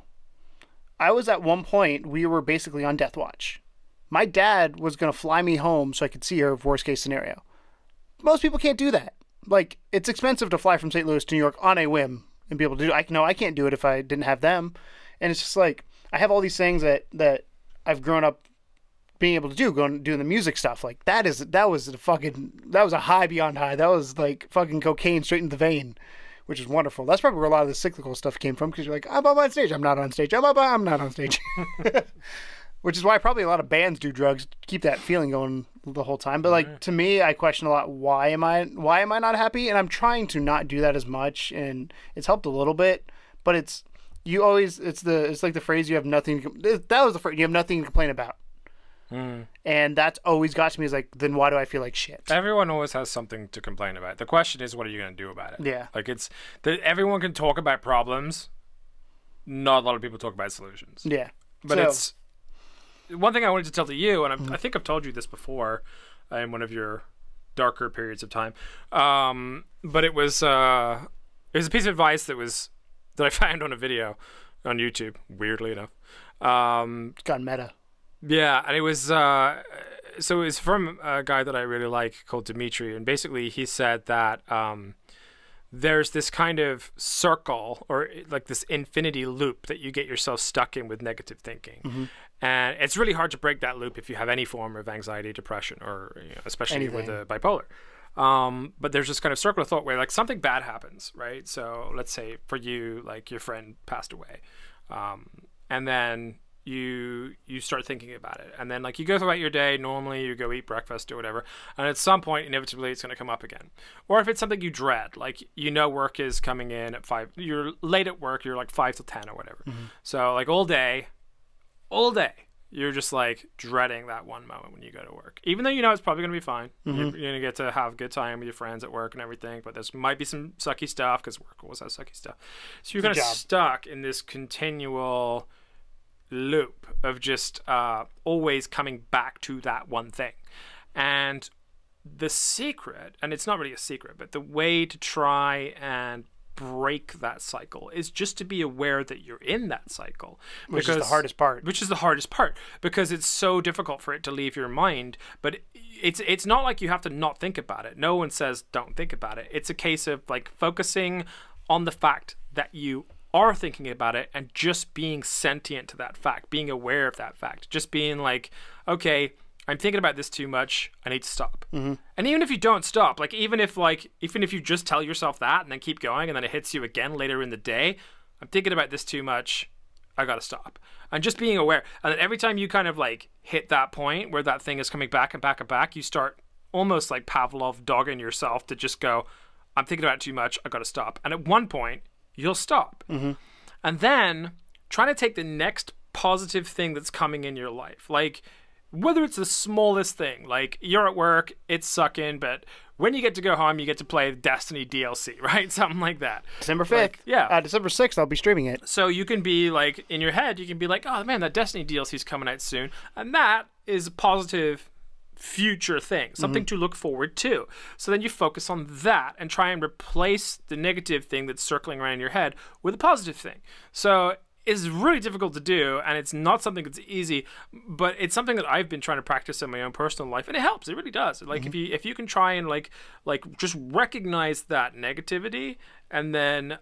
I was at one point, we were basically on death watch. My dad was going to fly me home so I could see her, worst case scenario. Most people can't do that. Like, it's expensive to fly from St. Louis to New York on a whim and be able to do it. I can't do it if I didn't have them. And it's just like, I have all these things that I've grown up being able to do, doing the music stuff. Like, that was a high beyond high. That was like fucking cocaine straight into the vein, which is wonderful. That's probably where a lot of the cyclical stuff came from, because you're like, I'm up on stage, I'm not on stage, I'm not on stage. Which is why probably a lot of bands do drugs, to keep that feeling going the whole time. But like, to me, I question a lot, why am I not happy? And I'm trying to not do that as much, and it's helped a little bit, but it's you always it's like the phrase you have nothing. That was the phrase, you have nothing to complain about. And that's always got to me is like, then why do I feel like shit? Everyone always has something to complain about. The question is, what are you going to do about it? Yeah. Like everyone can talk about problems. Not a lot of people talk about solutions. Yeah. But it's one thing I wanted to tell to you, and I think I've told you this before in one of your darker periods of time. But it was a piece of advice that I found on a video on YouTube, weirdly enough. It's gone meta. Yeah, and it was so it was from a guy that I really like called Dimitri, and basically he said that there's this kind of circle or like this infinity loop that you get yourself stuck in with negative thinking. And it's really hard to break that loop if you have any form of anxiety, depression, or especially with the bipolar. But there's this kind of circle of thought where like something bad happens, right? So let's say for you, like your friend passed away, and then you start thinking about it, and then like you go throughout your day, normally you go eat breakfast or whatever, and at some point inevitably it's going to come up again. Or if it's something you dread, like work is coming in at 5, you're late at work, you're like 5 to 10 or whatever. So like all day you're just like dreading that one moment when you go to work, even though it's probably going to be fine. You're going to get to have a good time with your friends at work and everything, but there might be some sucky stuff because work always has sucky stuff. So you're kind of stuck in this continual loop of just always coming back to that one thing. And the secret, and it's not really a secret, but the way to try and break that cycle is just to be aware that you're in that cycle, which is the hardest part. Because it's so difficult for it to leave your mind. But it's not like you have to not think about it. No one says don't think about it. It's a case of like focusing on the fact that you are thinking about it and just being sentient to that fact, being aware of that fact, just being like, okay, I'm thinking about this too much, I need to stop. And even if you don't stop, like even if you just tell yourself that and then keep going, and then it hits you again later in the day, I'm thinking about this too much, I gotta stop. And just being aware, and then every time you kind of like hit that point where that thing is coming back and back and back, you start almost like Pavlov dogging yourself to just go, I'm thinking about it too much, I gotta stop. And at one point you'll stop. And then try to take the next positive thing that's coming in your life, like whether it's the smallest thing, like you're at work, it's sucking, but when you get to go home, you get to play Destiny DLC, right? Something like that. December 5th. Like, yeah. December 6th, I'll be streaming it. So you can be like, in your head, you can be like, oh man, that Destiny DLC is coming out soon. And that is a positive future thing, something to look forward to. So then you focus on that and try and replace the negative thing that's circling around in your head with a positive thing. So is really difficult to do, and it's not something that's easy, but it's something that I've been trying to practice in my own personal life, and it helps. It really does. Like if you can try and like just recognize that negativity, and then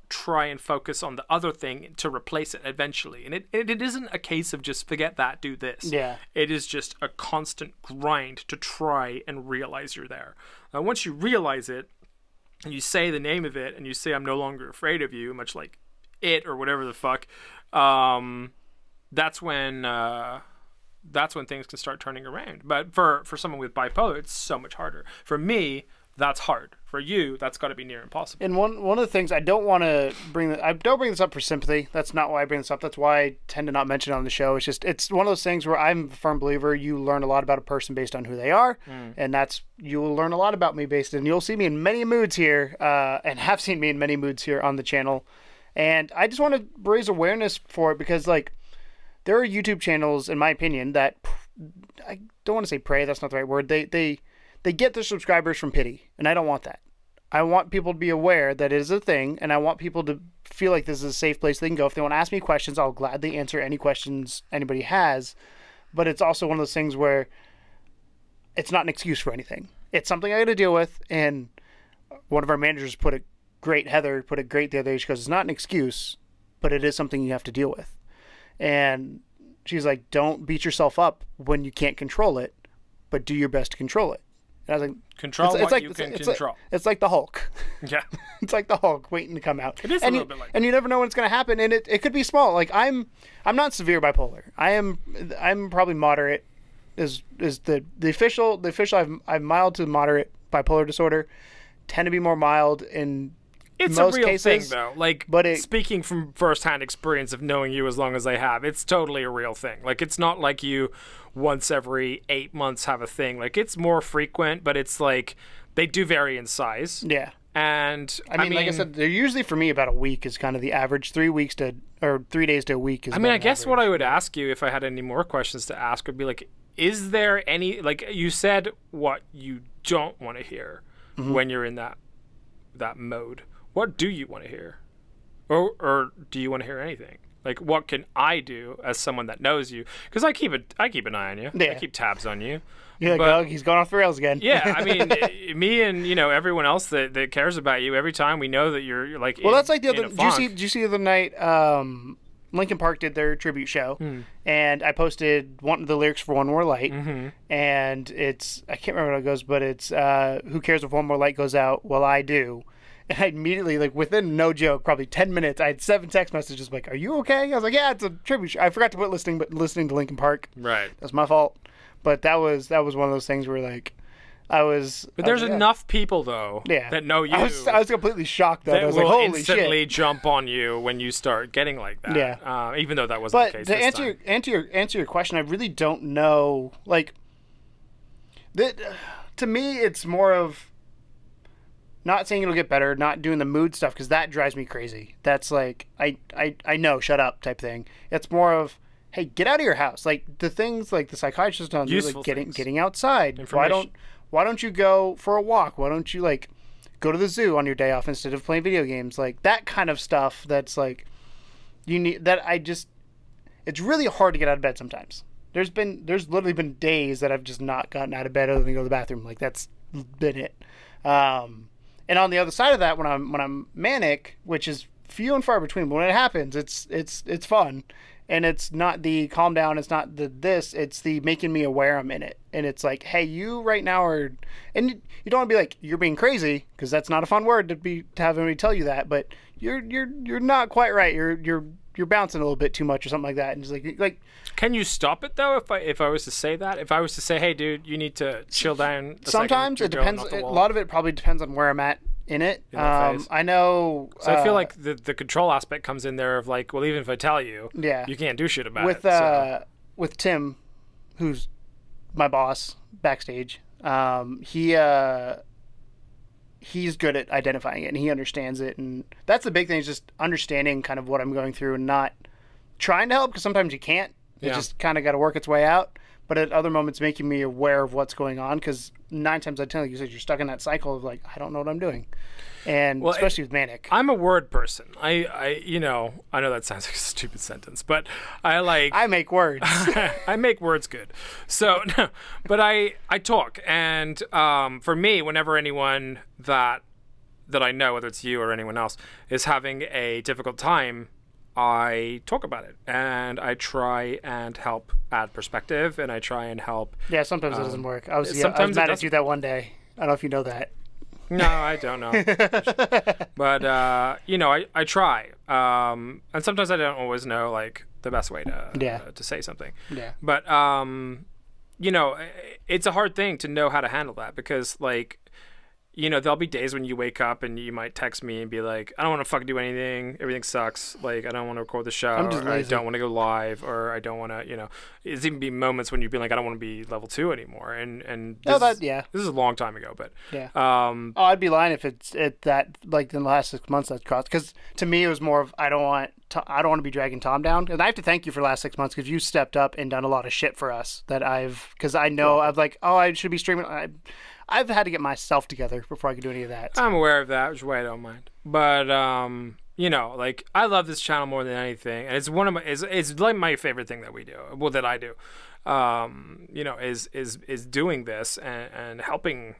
try and focus on the other thing to replace it eventually. And it isn't a case of just forget that, do this. Yeah. It is just a constant grind to try and realize you're there. Once you realize it, and you say the name of it, and you say, I'm no longer afraid of you, much like it or whatever the fuck, that's when things can start turning around. But for someone with bipolar, it's so much harder. For me, that's hard. For you, that's got to be near impossible. And one of the things I don't want to I don't bring this up for sympathy. That's not why I bring this up. That's why I tend to not mention it on the show. It's one of those things where I'm a firm believer you learn a lot about a person based on who they are, and you will learn a lot about me based on. You'll see me in many moods here, and have seen me in many moods here on the channel. And I just want to raise awareness for it because, like, there are YouTube channels, in my opinion, that I don't want to say prey. That's not the right word. They get their subscribers from pity, and I don't want that. I want people to be aware that it is a thing, and I want people to feel like this is a safe place they can go. If they want to ask me questions, I'll gladly answer any questions anybody has. But it's also one of those things where it's not an excuse for anything. It's something I got to deal with, and one of our managers put it great. Heather put it great the other day. She goes, it's not an excuse, but it is something you have to deal with. And she's like, don't beat yourself up when you can't control it, but do your best to control it. And I was like, control what you can control. It's like the Hulk. Yeah. It's like the Hulk waiting to come out. It is a little bit like that. And you never know when it's going to happen. And it could be small. Like I'm not severe bipolar. I'm probably moderate is the official I'm mild to moderate bipolar disorder. Tend to be more mild in It's most a real cases, thing, though. Like, speaking from firsthand experience of knowing you as long as I have, it's totally a real thing. Like, it's not like you once every 8 months have a thing. Like, it's more frequent, but it's like they do vary in size. Yeah. And I mean, like I said, they're usually for me about a week is kind of the average. 3 weeks to or 3 days to a week is. I mean, I guess what I would ask you if I had any more questions to ask would be like, is there any, like you said, what you don't want to hear when you're in that mode? What do you want to hear, or do you want to hear anything? Like, what can I do as someone that knows you? Because I keep an eye on you. Yeah. I keep tabs on you. You're like, oh, he's going off the rails again. Yeah, I mean, me and everyone else that cares about you. Every time we know that you're like. Well, that's like the other. Did you see the other night? Linkin Park did their tribute show, and I posted the lyrics for "One More Light," and it's I can't remember how it goes, but it's "Who cares if one more light goes out? Well, I do." And I immediately, like, within no joke, probably 10 minutes, I had 7 text messages like, "Are you okay?" I was like, "Yeah, it's a tribute show." I forgot to put listening to Linkin Park. Right. That's my fault. But that was one of those things where, like, But there's enough people though that know you. I was completely shocked though. That I was will like, holy instantly shit. jump on you when you start getting like that. Yeah. Even though that wasn't the case. But to answer your question, I really don't know. Like, to me, it's more of not saying it'll get better, not doing the mood stuff because that drives me crazy. That's like I know, shut up type thing. It's more of, hey, get out of your house. Like the things like the psychiatrist on like getting outside. Why don't you go for a walk? Why don't you like go to the zoo on your day off instead of playing video games? Like that kind of stuff. That's like you need that. It's really hard to get out of bed sometimes. There's literally been days that I've just not gotten out of bed other than go to the bathroom. Like that's been it. And on the other side of that, when I'm manic, which is few and far between, but when it happens, it's fun. And it's not the calm down, it's not it's the making me aware I'm in it. And it's like, hey, you right now are, and you don't want to be like, you're being crazy, because that's not a fun word to have anybody tell you that, but you're not quite right. You're bouncing a little bit too much or something like that. And it's like can you stop it though if I was to say that? If I was to say, hey dude, you need to chill down sometimes it depends. A lot of it probably depends on where I'm at in it. I know. So I feel like the control aspect comes in there of like, well, even if I tell you, you can't do shit about it. With Tim, who's my boss backstage, he's good at identifying it and he understands it, and that's the big thing, is just understanding kind of what I'm going through and not trying to help, because sometimes you can't. It just kind of got to work its way out. But at other moments, making me aware of what's going on, because 9 times out of 10, like you said, you're stuck in that cycle of like, I don't know what I'm doing, and especially with manic. I'm a word person. I know that sounds like a stupid sentence, but I make words. I make words good. So, no, but I talk, and for me, whenever anyone that I know, whether it's you or anyone else, is having a difficult time, I talk about it, and I try and help add perspective, and I try and help. Yeah, sometimes it doesn't work. I was mad at you that one day. I don't know if you know that. No, I don't know. But, I try. And sometimes I don't always know, like, the best way to say something. Yeah. But, it's a hard thing to know how to handle that, because, like, there'll be days when you wake up and you might text me and be like, I don't want to fucking do anything. Everything sucks. Like, I don't want to record the show. I'm just lazy. I don't want to go live, or I don't want to, it's even be moments when you'd be like, I don't want to be level 2 anymore. And this is a long time ago, but yeah. I'd be lying if it's that, like, in the last 6 months that's crossed. Because to me, it was more of, I don't want to be dragging Tom down. And I have to thank you for the last 6 months, because you stepped up and done a lot of shit for us that because I know I've like, I should be streaming. I've had to get myself together before I could do any of that. So. I'm aware of that, which is why I don't mind. But like, I love this channel more than anything, and it's it's like my favorite thing that we do. Well, that I do, is doing this and helping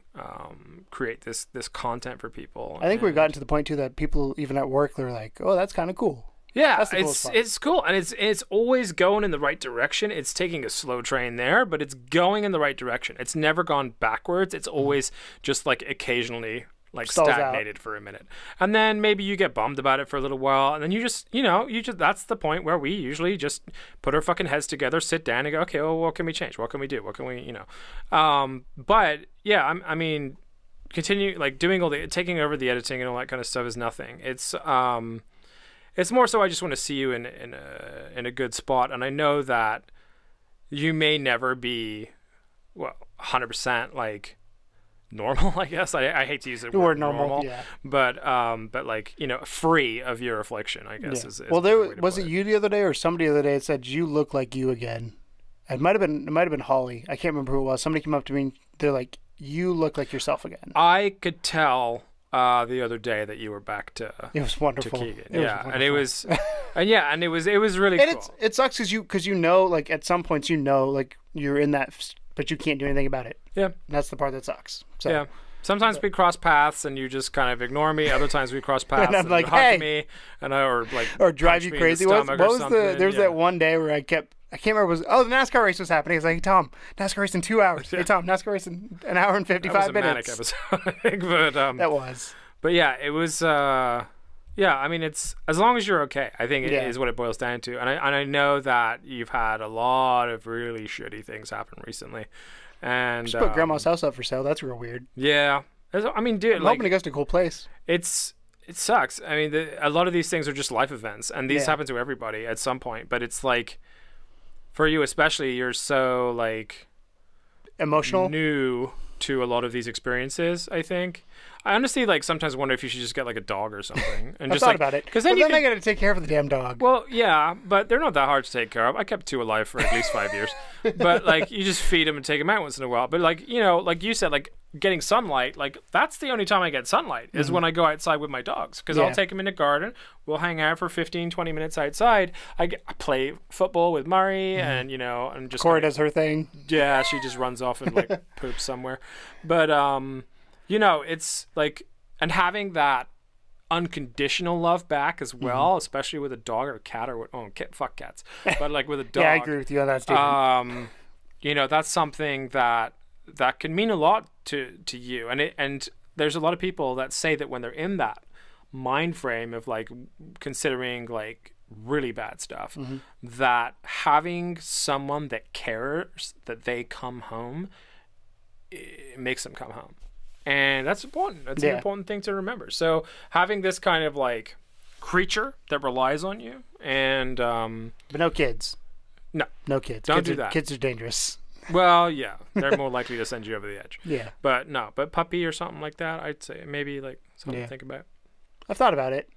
create this content for people. I think we've gotten to the point too that people even at work, they're like, "Oh, that's kind of cool." Yeah, it's cool, and it's always going in the right direction. It's taking a slow train there, but it's going in the right direction. It's never gone backwards. It's always just like occasionally like stagnated for a minute, and then maybe you get bummed about it for a little while, and then you just that's the point where we usually just put our fucking heads together, sit down, and go, okay, well, what can we change? What can we do? What can we but yeah, I mean, continue like doing all the taking over the editing and all that kind of stuff is nothing. It's more so I just want to see you in a good spot, and I know that you may never be 100% like normal, I guess. I hate to use the word normal, yeah. But like, you know, free of your affliction, I guess. Yeah. Is well, was it you the other day or somebody the other day that said you look like you again? It might have been Holly. I can't remember who it was. Somebody came up to me and they're like, you look like yourself again. I could tell the other day that you were back to it was wonderful. To Keegan. And it was and it was really and cool. It sucks because you know, like at some points you know, like you're in that, but you can't do anything about it. Yeah, and that's the part that sucks. So. Yeah. Sometimes we cross paths and you just kind of ignore me. Other times we cross paths and I'm like, hug hey, me, and or drive you crazy. What was there was that one day where I can't remember. The NASCAR race was happening. I was like, hey, Tom, NASCAR race in 2 hours. Hey Tom, NASCAR race in an hour and 55 minutes. That was a manic episode, I think, but that was. But yeah, it was. I mean, it's as long as you're okay. I think it is what it boils down to. And I know that you've had a lot of really shitty things happen recently. And just put Grandma's house up for sale. That's real weird. Yeah. I mean, dude, I'm hoping it goes to a cool place. It sucks. I mean, a lot of these things are just life events, and these happen to everybody at some point. But it's like, for you especially, you're so like emotional, new to a lot of these experiences. I think. I honestly like sometimes wonder if you should just get like a dog or something. And just thought about it. Because then I got to take care of the damn dog. Well, yeah, but they're not that hard to take care of. I kept 2 alive for at least 5 years. But like, you just feed them and take them out once in a while. But like, you know, like you said, like getting sunlight, like that's the only time I get sunlight is when I go outside with my dogs. Because I'll take them in the garden. We'll hang out for 15, 20 minutes outside. I play football with Murray and, you know, and just Cora does her thing. Yeah, she just runs off and like poops somewhere. But you know, it's like, and having that unconditional love back as well, especially with a dog or a cat or fuck cats, but like with a dog. Yeah, I agree with you on that statement. You know, that's something that can mean a lot to you, and there's a lot of people that say that when they're in that mind frame of like considering like really bad stuff, that having someone that cares that they come home, it makes them come home. And that's important. That's an important thing to remember. So having this kind of like creature that relies on you and but no kids. No kids. Don't do that. Kids are dangerous. Well, yeah. They're more likely to send you over the edge. Yeah. But no, but puppy or something like that, I'd say maybe like something to think about. I've thought about it.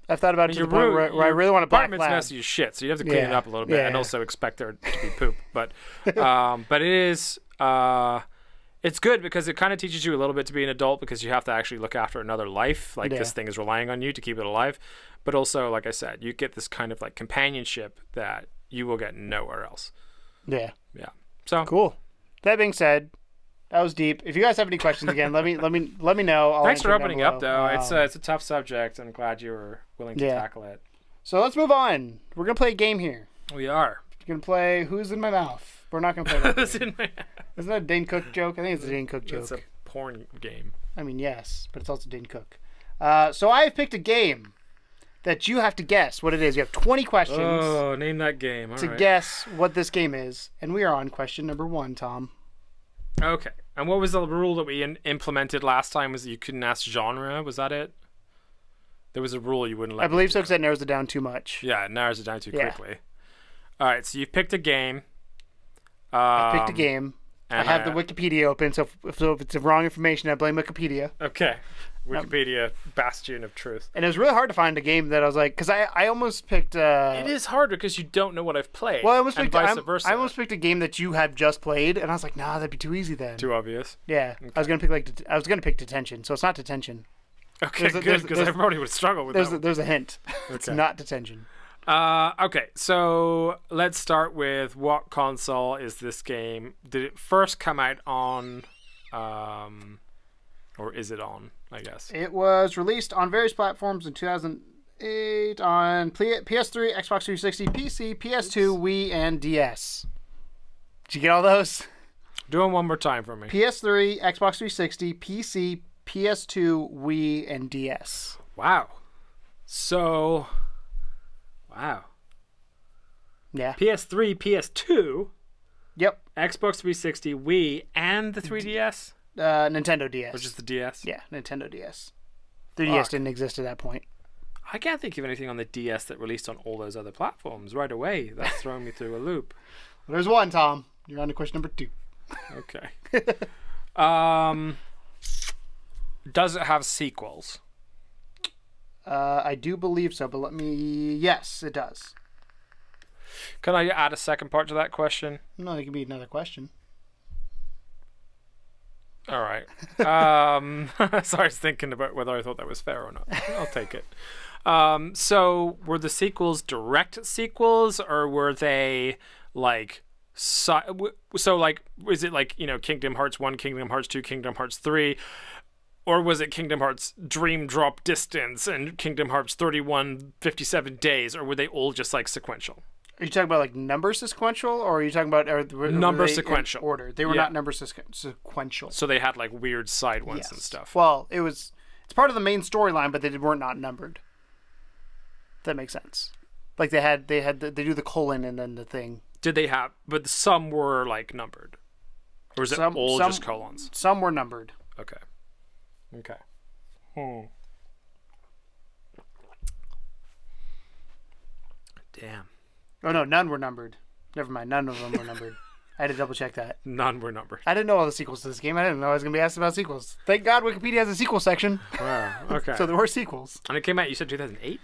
To the point where I really want a black lab. Apartment's messy as shit, so you have to clean it up a little bit and also expect there to be poop. But it is it's good because it kind of teaches you a little bit to be an adult because you have to actually look after another life. Like this thing is relying on you to keep it alive. But also, like I said, you get this kind of like companionship that you will get nowhere else. Yeah. Yeah. So cool. That being said, that was deep. If you guys have any questions again, let me know. Thanks for opening up though. It's a tough subject. I'm glad you were willing to tackle it. So let's move on. We're gonna play a game here. We are. We're gonna play Who's in My Mouth. We're not going to play that game. Isn't that a Dane Cook joke? I think it's a Dane Cook joke. It's a porn game. I mean, yes, but it's also Dane Cook. So I've picked a game that you have to guess what it is. You have 20 questions. Oh, name that game. All to right. guess what this game is. And we are on question number 1, Tom. Okay. And what was the rule that we implemented last time? Was that you couldn't ask genre? Was that it? There was a rule you wouldn't let I believe so because that narrows it down too much. Yeah, it narrows it down too quickly. All right, so you've picked a game. I picked a game. I have the Wikipedia open, so if it's wrong information, I blame Wikipedia. Okay. Wikipedia, bastion of truth. And it was really hard to find a game that I was like, because I almost picked... it is hard because you don't know what I've played, well, I almost and picked, vice versa. I almost picked a game that you had just played, and I was like, nah, that'd be too easy then. Too obvious? Yeah. Okay. I was going to pick Detention, so it's not Detention. Okay, good, because everybody would struggle with that. There's a hint. Okay. It's not Detention. Okay, so let's start with what console is this game? Did it first come out on, or is it on, I guess? It was released on various platforms in 2008 on PS3, Xbox 360, PC, PS2, Wii, and DS. Did you get all those? Do them one more time for me. PS3, Xbox 360, PC, PS2, Wii, and DS. Wow. So... Wow. Yeah. PS3, PS2. Yep. Xbox 360, Wii, and the 3DS. Nintendo DS. Which is the DS? Yeah, Nintendo DS. 3DS didn't exist at that point. I can't think of anything on the DS that released on all those other platforms right away. That's throwing me through a loop. Well, there's one, Tom. You're on to question number 2. Okay. Does it have sequels? I do believe so, but let me... Yes, it does. Can I add a second part to that question? No, it can be another question. All right. Sorry, I was thinking about whether I thought that was fair or not. I'll take it. So were the sequels direct sequels, or were they like... So like, is it like, Kingdom Hearts 1, Kingdom Hearts 2, Kingdom Hearts 3? Or was it Kingdom Hearts Dream Drop Distance and Kingdom Hearts 3157 Days? Or were they all just like sequential? Are you talking about like number sequential, or are you talking about number sequential order? They were not number sequential. So they had like weird side ones and stuff. Well, it's part of the main storyline, but they weren't not numbered. If that makes sense. Like they do the colon and then the thing. Did they have? But some were like numbered, or was it all just colons? Some were numbered. Okay. Damn. Oh no, none were numbered. Never mind, none of them were numbered. I had to double check that. None were numbered. I didn't know all the sequels to this game. I didn't know I was going to be asked about sequels. Thank God Wikipedia has a sequel section. Wow. Okay. So there were sequels. And it came out, you said 2008?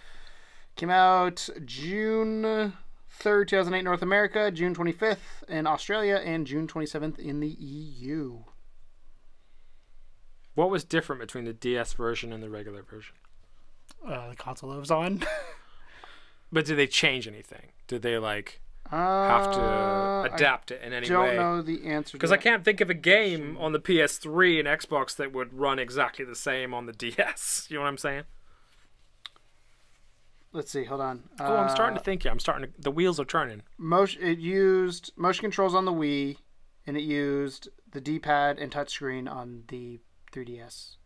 Came out June 3rd, 2008 North America, June 25th in Australia, and June 27th in the EU. What was different between the DS version and the regular version? The console it was on. But did they change anything? Did they have to adapt it in any way? I don't know the answer. Because I can't think of a game on the PS3 and Xbox that would run exactly the same on the DS. You know what I'm saying? Let's see. Hold on. I'm starting to think. Yeah, the wheels are turning. It used motion controls on the Wii, and it used the D-pad and touchscreen on the 3DS.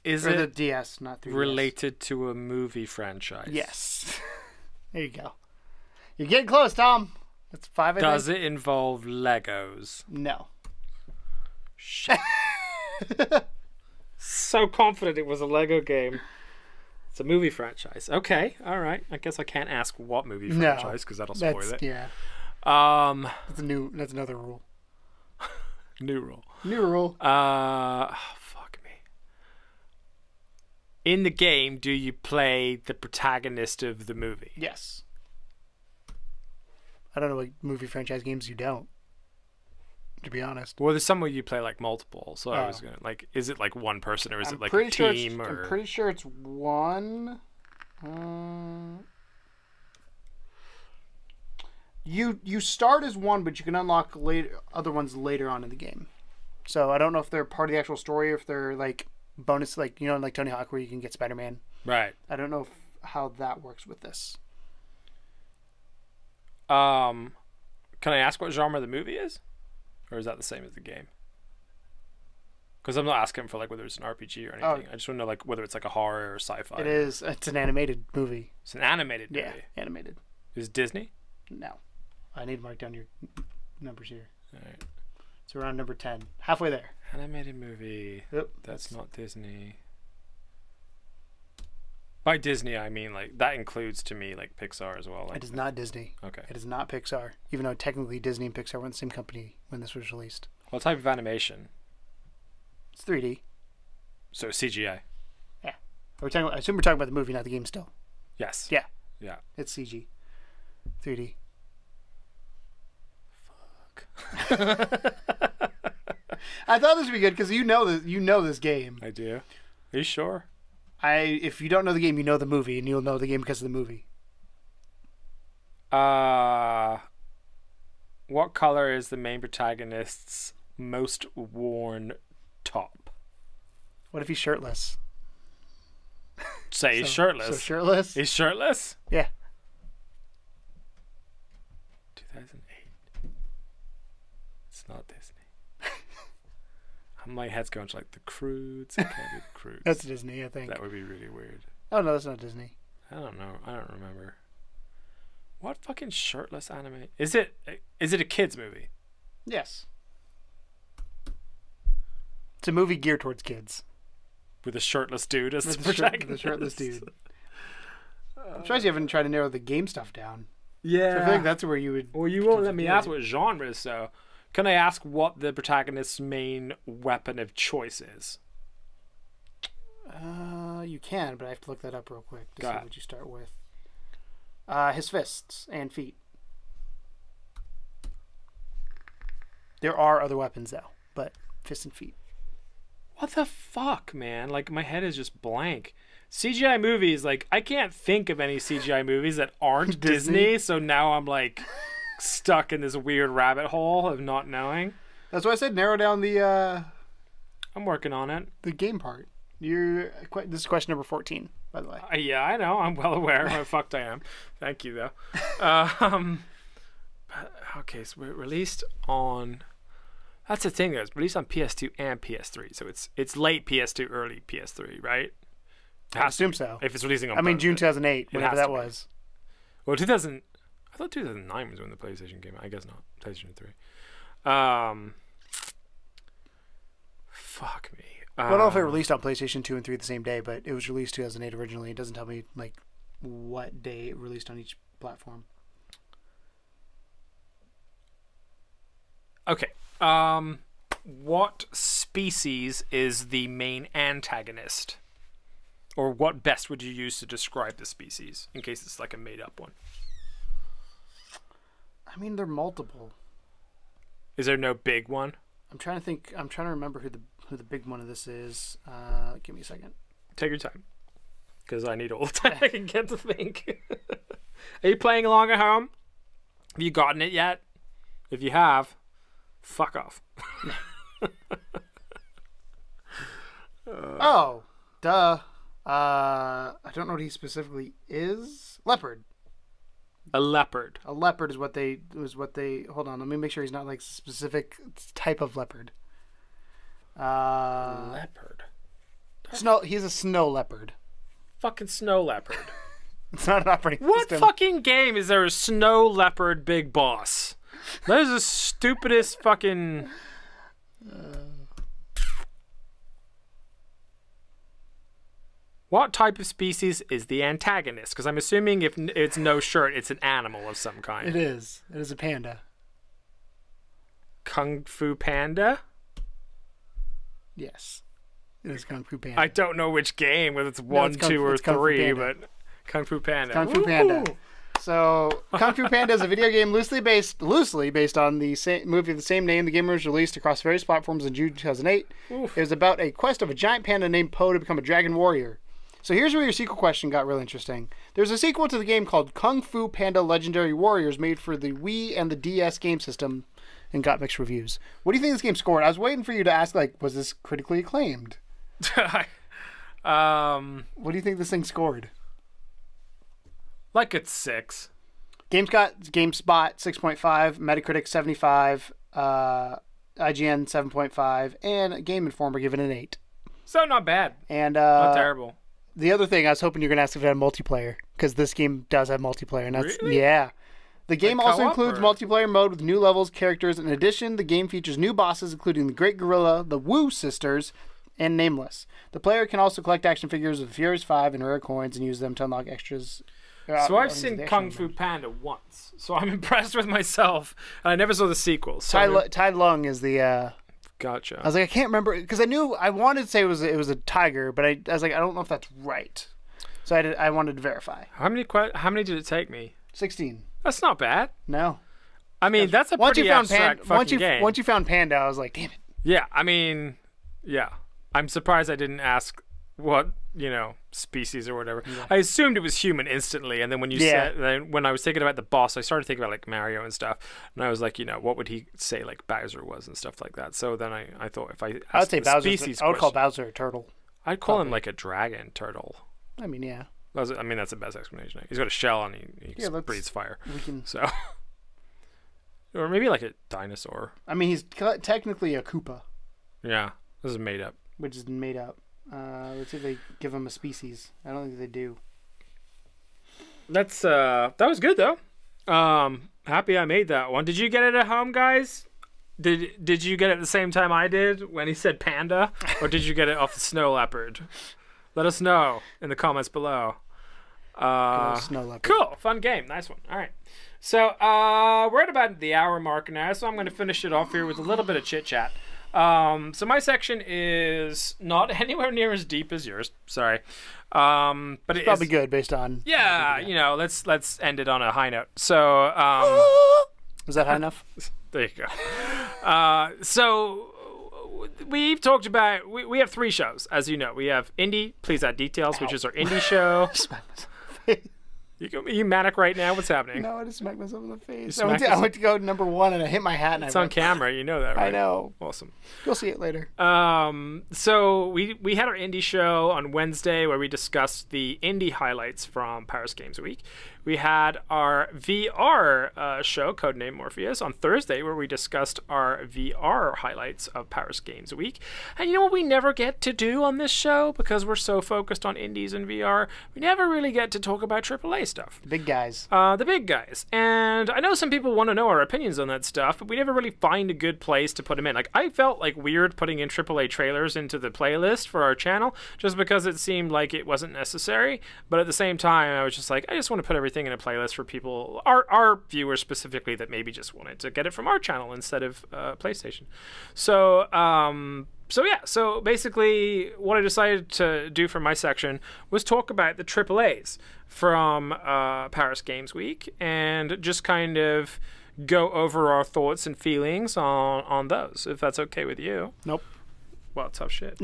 The DS, not 3DS. Related to a movie franchise? Yes. There you go. You're getting close, Tom. That's 5. Does it involve Legos? No. Shit. So confident it was a Lego game. It's a movie franchise. Okay, all right. I guess I can't ask what movie franchise because that'll spoil it. Yeah. That's another rule. New rule. Fuck me. In the game, do you play the protagonist of the movie? Yes. I don't know what movie franchise games you don't, to be honest. Well, there's some where you play like multiple. So I was gonna is it like one person or is it like a team? I'm pretty sure it's one. You start as one, but you can unlock other ones later on in the game. So I don't know if they're part of the actual story or if they're like bonus, like like Tony Hawk where you can get Spider-Man. Right. I don't know how that works with this. Can I ask what genre the movie is? Or is that the same as the game? Because I'm not asking for whether it's an RPG or anything. I just want to know whether it's a horror or sci-fi. It is. It's an animated movie. It's an animated movie? Yeah, animated. Is it Disney? No. I need to mark down your numbers here. All right. So we're on number 10. Halfway there. Animated movie. Yep. That's not Disney. By Disney, I mean that includes to me Pixar as well. It is not Disney. Okay. It is not Pixar, even though technically Disney and Pixar were in the same company when this was released. What type of animation? It's 3D. So CGI. Yeah. I assume we're talking about the movie, not the game still. Yes. Yeah. Yeah. It's CG. 3D. Fuck. I thought this would be good because you know this game. I do. Are you sure? If you don't know the game, you know the movie, and you'll know the game because of the movie. What color is the main protagonist's most worn top? What if he's shirtless? Say he's shirtless. So shirtless? He's shirtless? Yeah. 2008. It's not Disney. My head's going to the Croods. It can't be the Croods. That's Disney, I think. That would be really weird. Oh, no, that's not Disney. I don't know. I don't remember. What fucking shirtless anime? Is it a kid's movie? Yes. It's a movie geared towards kids. With a shirtless dude as the The protagonist. shirtless dude. I'm surprised you haven't tried to narrow the game stuff down. Yeah. So I feel like that's where you would... Well, you won't let me ask what genre is, so... Can I ask what the protagonist's main weapon of choice is? You can, but I have to look that up real quick to Go see ahead. what you start with. His fists and feet. There are other weapons, though, but fists and feet. What the fuck, man? Like, my head is just blank. CGI movies, like, I can't think of any CGI movies that aren't Disney, so now I'm, like, stuck in this weird rabbit hole of not knowing. That's why I said narrow down the I'm working on it. game part. This is question number 14, by the way. Yeah, I know. I'm well aware of how fucked I am. Thank you, though. Okay, so we're released on... That's the thing, though. It's released on PS2 and PS3, so it's late PS2, early PS3, right? I assume so. If it's releasing on I mean, both, June 2008, whenever has that to be. was. Well, I thought 2009 was when the PlayStation came out. I guess not. PlayStation 3. Fuck me. I don't know if it released on PlayStation 2 and 3 the same day, but it was released 2008 originally. It doesn't tell me like what day it released on each platform. Okay. What species is the main antagonist? Or what best would you use to describe the species, in case it's like a made-up one? I mean, they're multiple. Is there no big one? I'm trying to think. I'm trying to remember who the big one of this is. Give me a second. Take your time, because I need all the time I can get to think. Are you playing along at home? Have you gotten it yet? If you have, fuck off. Oh, duh. I don't know what he specifically is. Leopard. A leopard. A leopard is what they hold on, let me make sure he's not like specific type of leopard. Leopard. He's a snow leopard. Fucking snow leopard. It's not an operating What system. fucking game is there a snow leopard big boss? That is the stupidest fucking... What type of species is the antagonist? Because I'm assuming if it's no shirt, it's an animal of some kind. It is. It is a panda. Kung Fu Panda? Yes. It is Kung Fu Panda. I don't know which game, whether it's one, it's Kung- 2, or it's Kung Fu 3, Panda. but Kung Fu Panda. Kung Fu Woo! Panda. So, Kung Fu Panda is a video game loosely based on the movie of the same name. The game was released across various platforms in June 2008. Oof. It was about a quest of a giant panda named Po to become a dragon warrior. So here's where your sequel question got real interesting. There's a sequel to the game called Kung Fu Panda Legendary Warriors made for the Wii and the DS game system and got mixed reviews. What do you think this game scored? I was waiting for you to ask, like, was this critically acclaimed? What do you think this thing scored? Like it's 6. GameSpot 6.5, Metacritic 75, IGN 7.5, and Game Informer giving it an 8. So not bad. And Not terrible. the other thing, I was hoping you're going to ask if it had multiplayer, because this game does have multiplayer. And that's, Really? yeah. The game Like also co-op, includes or- multiplayer mode with new levels, characters. In addition, the game features new bosses, including the Great Gorilla, the Wu Sisters, and Nameless. The player can also collect action figures with Furious 5 and rare coins and use them to unlock extras. So I've seen Kung Fu Panda once, so I'm impressed with myself. And I never saw the sequel. So Tai Lung is the... Gotcha. I was like, I can't remember, because I wanted to say it was a tiger, but I was like, I don't know if that's right. So I wanted to verify. How many did it take me? 16. That's not bad. No. I mean, that's a pretty abstract fucking game. Once you found Panda, I was like, damn it. Yeah, I mean, yeah. I'm surprised I didn't ask what, species or whatever. Yeah. I assumed it was human instantly, and then when I was thinking about the boss, I started thinking about like Mario and stuff, and I was like, what would he say like Bowser was and stuff like that. So then I thought if I asked I would say the Bowser. species I would call question, Bowser a turtle. I'd call him like a dragon turtle. I mean, yeah. That's the best explanation. He's got a shell and he breathes fire. We can. So, or maybe like a dinosaur. I mean, he's technically a Koopa, Yeah, this is made up. which is made up. Let's see if they give him a species. I don't think they do. That was good though. Happy I made that one. Did you get it at home, guys? Did you get it at the same time I did when he said panda, or did you get it off the snow leopard? Let us know in the comments below. Snow leopard. Cool, fun game, nice one. All right, so we're at about the hour mark now, so I'm going to finish it off here with a little bit of chit chat. So my section is not anywhere near as deep as yours. Sorry, but it's probably good based on. Yeah, you know, let's end it on a high note. So, was that high enough? There you go. So we've talked about we have 3 shows, as you know. We have Indie, Please Add Details, which is our indie show. You manic right now? What's happening? No, I just smacked myself in the face. I went to go number 1 and I hit my hat. And it's on camera. You know that, right? I know. Awesome. You'll see it later. So we had our indie show on Wednesday where we discussed the indie highlights from Paris Games Week. We had our VR show, Codename Morpheus, on Thursday, where we discussed our VR highlights of Paris Games Week. And you know what we never get to do on this show, because we're so focused on indies and VR, we never really get to talk about AAA stuff. The big guys. The big guys. And I know some people want to know our opinions on that stuff, but we never really find a good place to put them in. Like, I felt like weird putting in AAA trailers into the playlist for our channel, just because it seemed like it wasn't necessary. But at the same time, I was just like, I just want to put everything in a playlist for people, our viewers specifically, that maybe just wanted to get it from our channel instead of PlayStation. So so basically what I decided to do for my section was talk about the AAAs from Paris Games Week and just kind of go over our thoughts and feelings on those, if that's okay with you. Nope. Well, tough shit.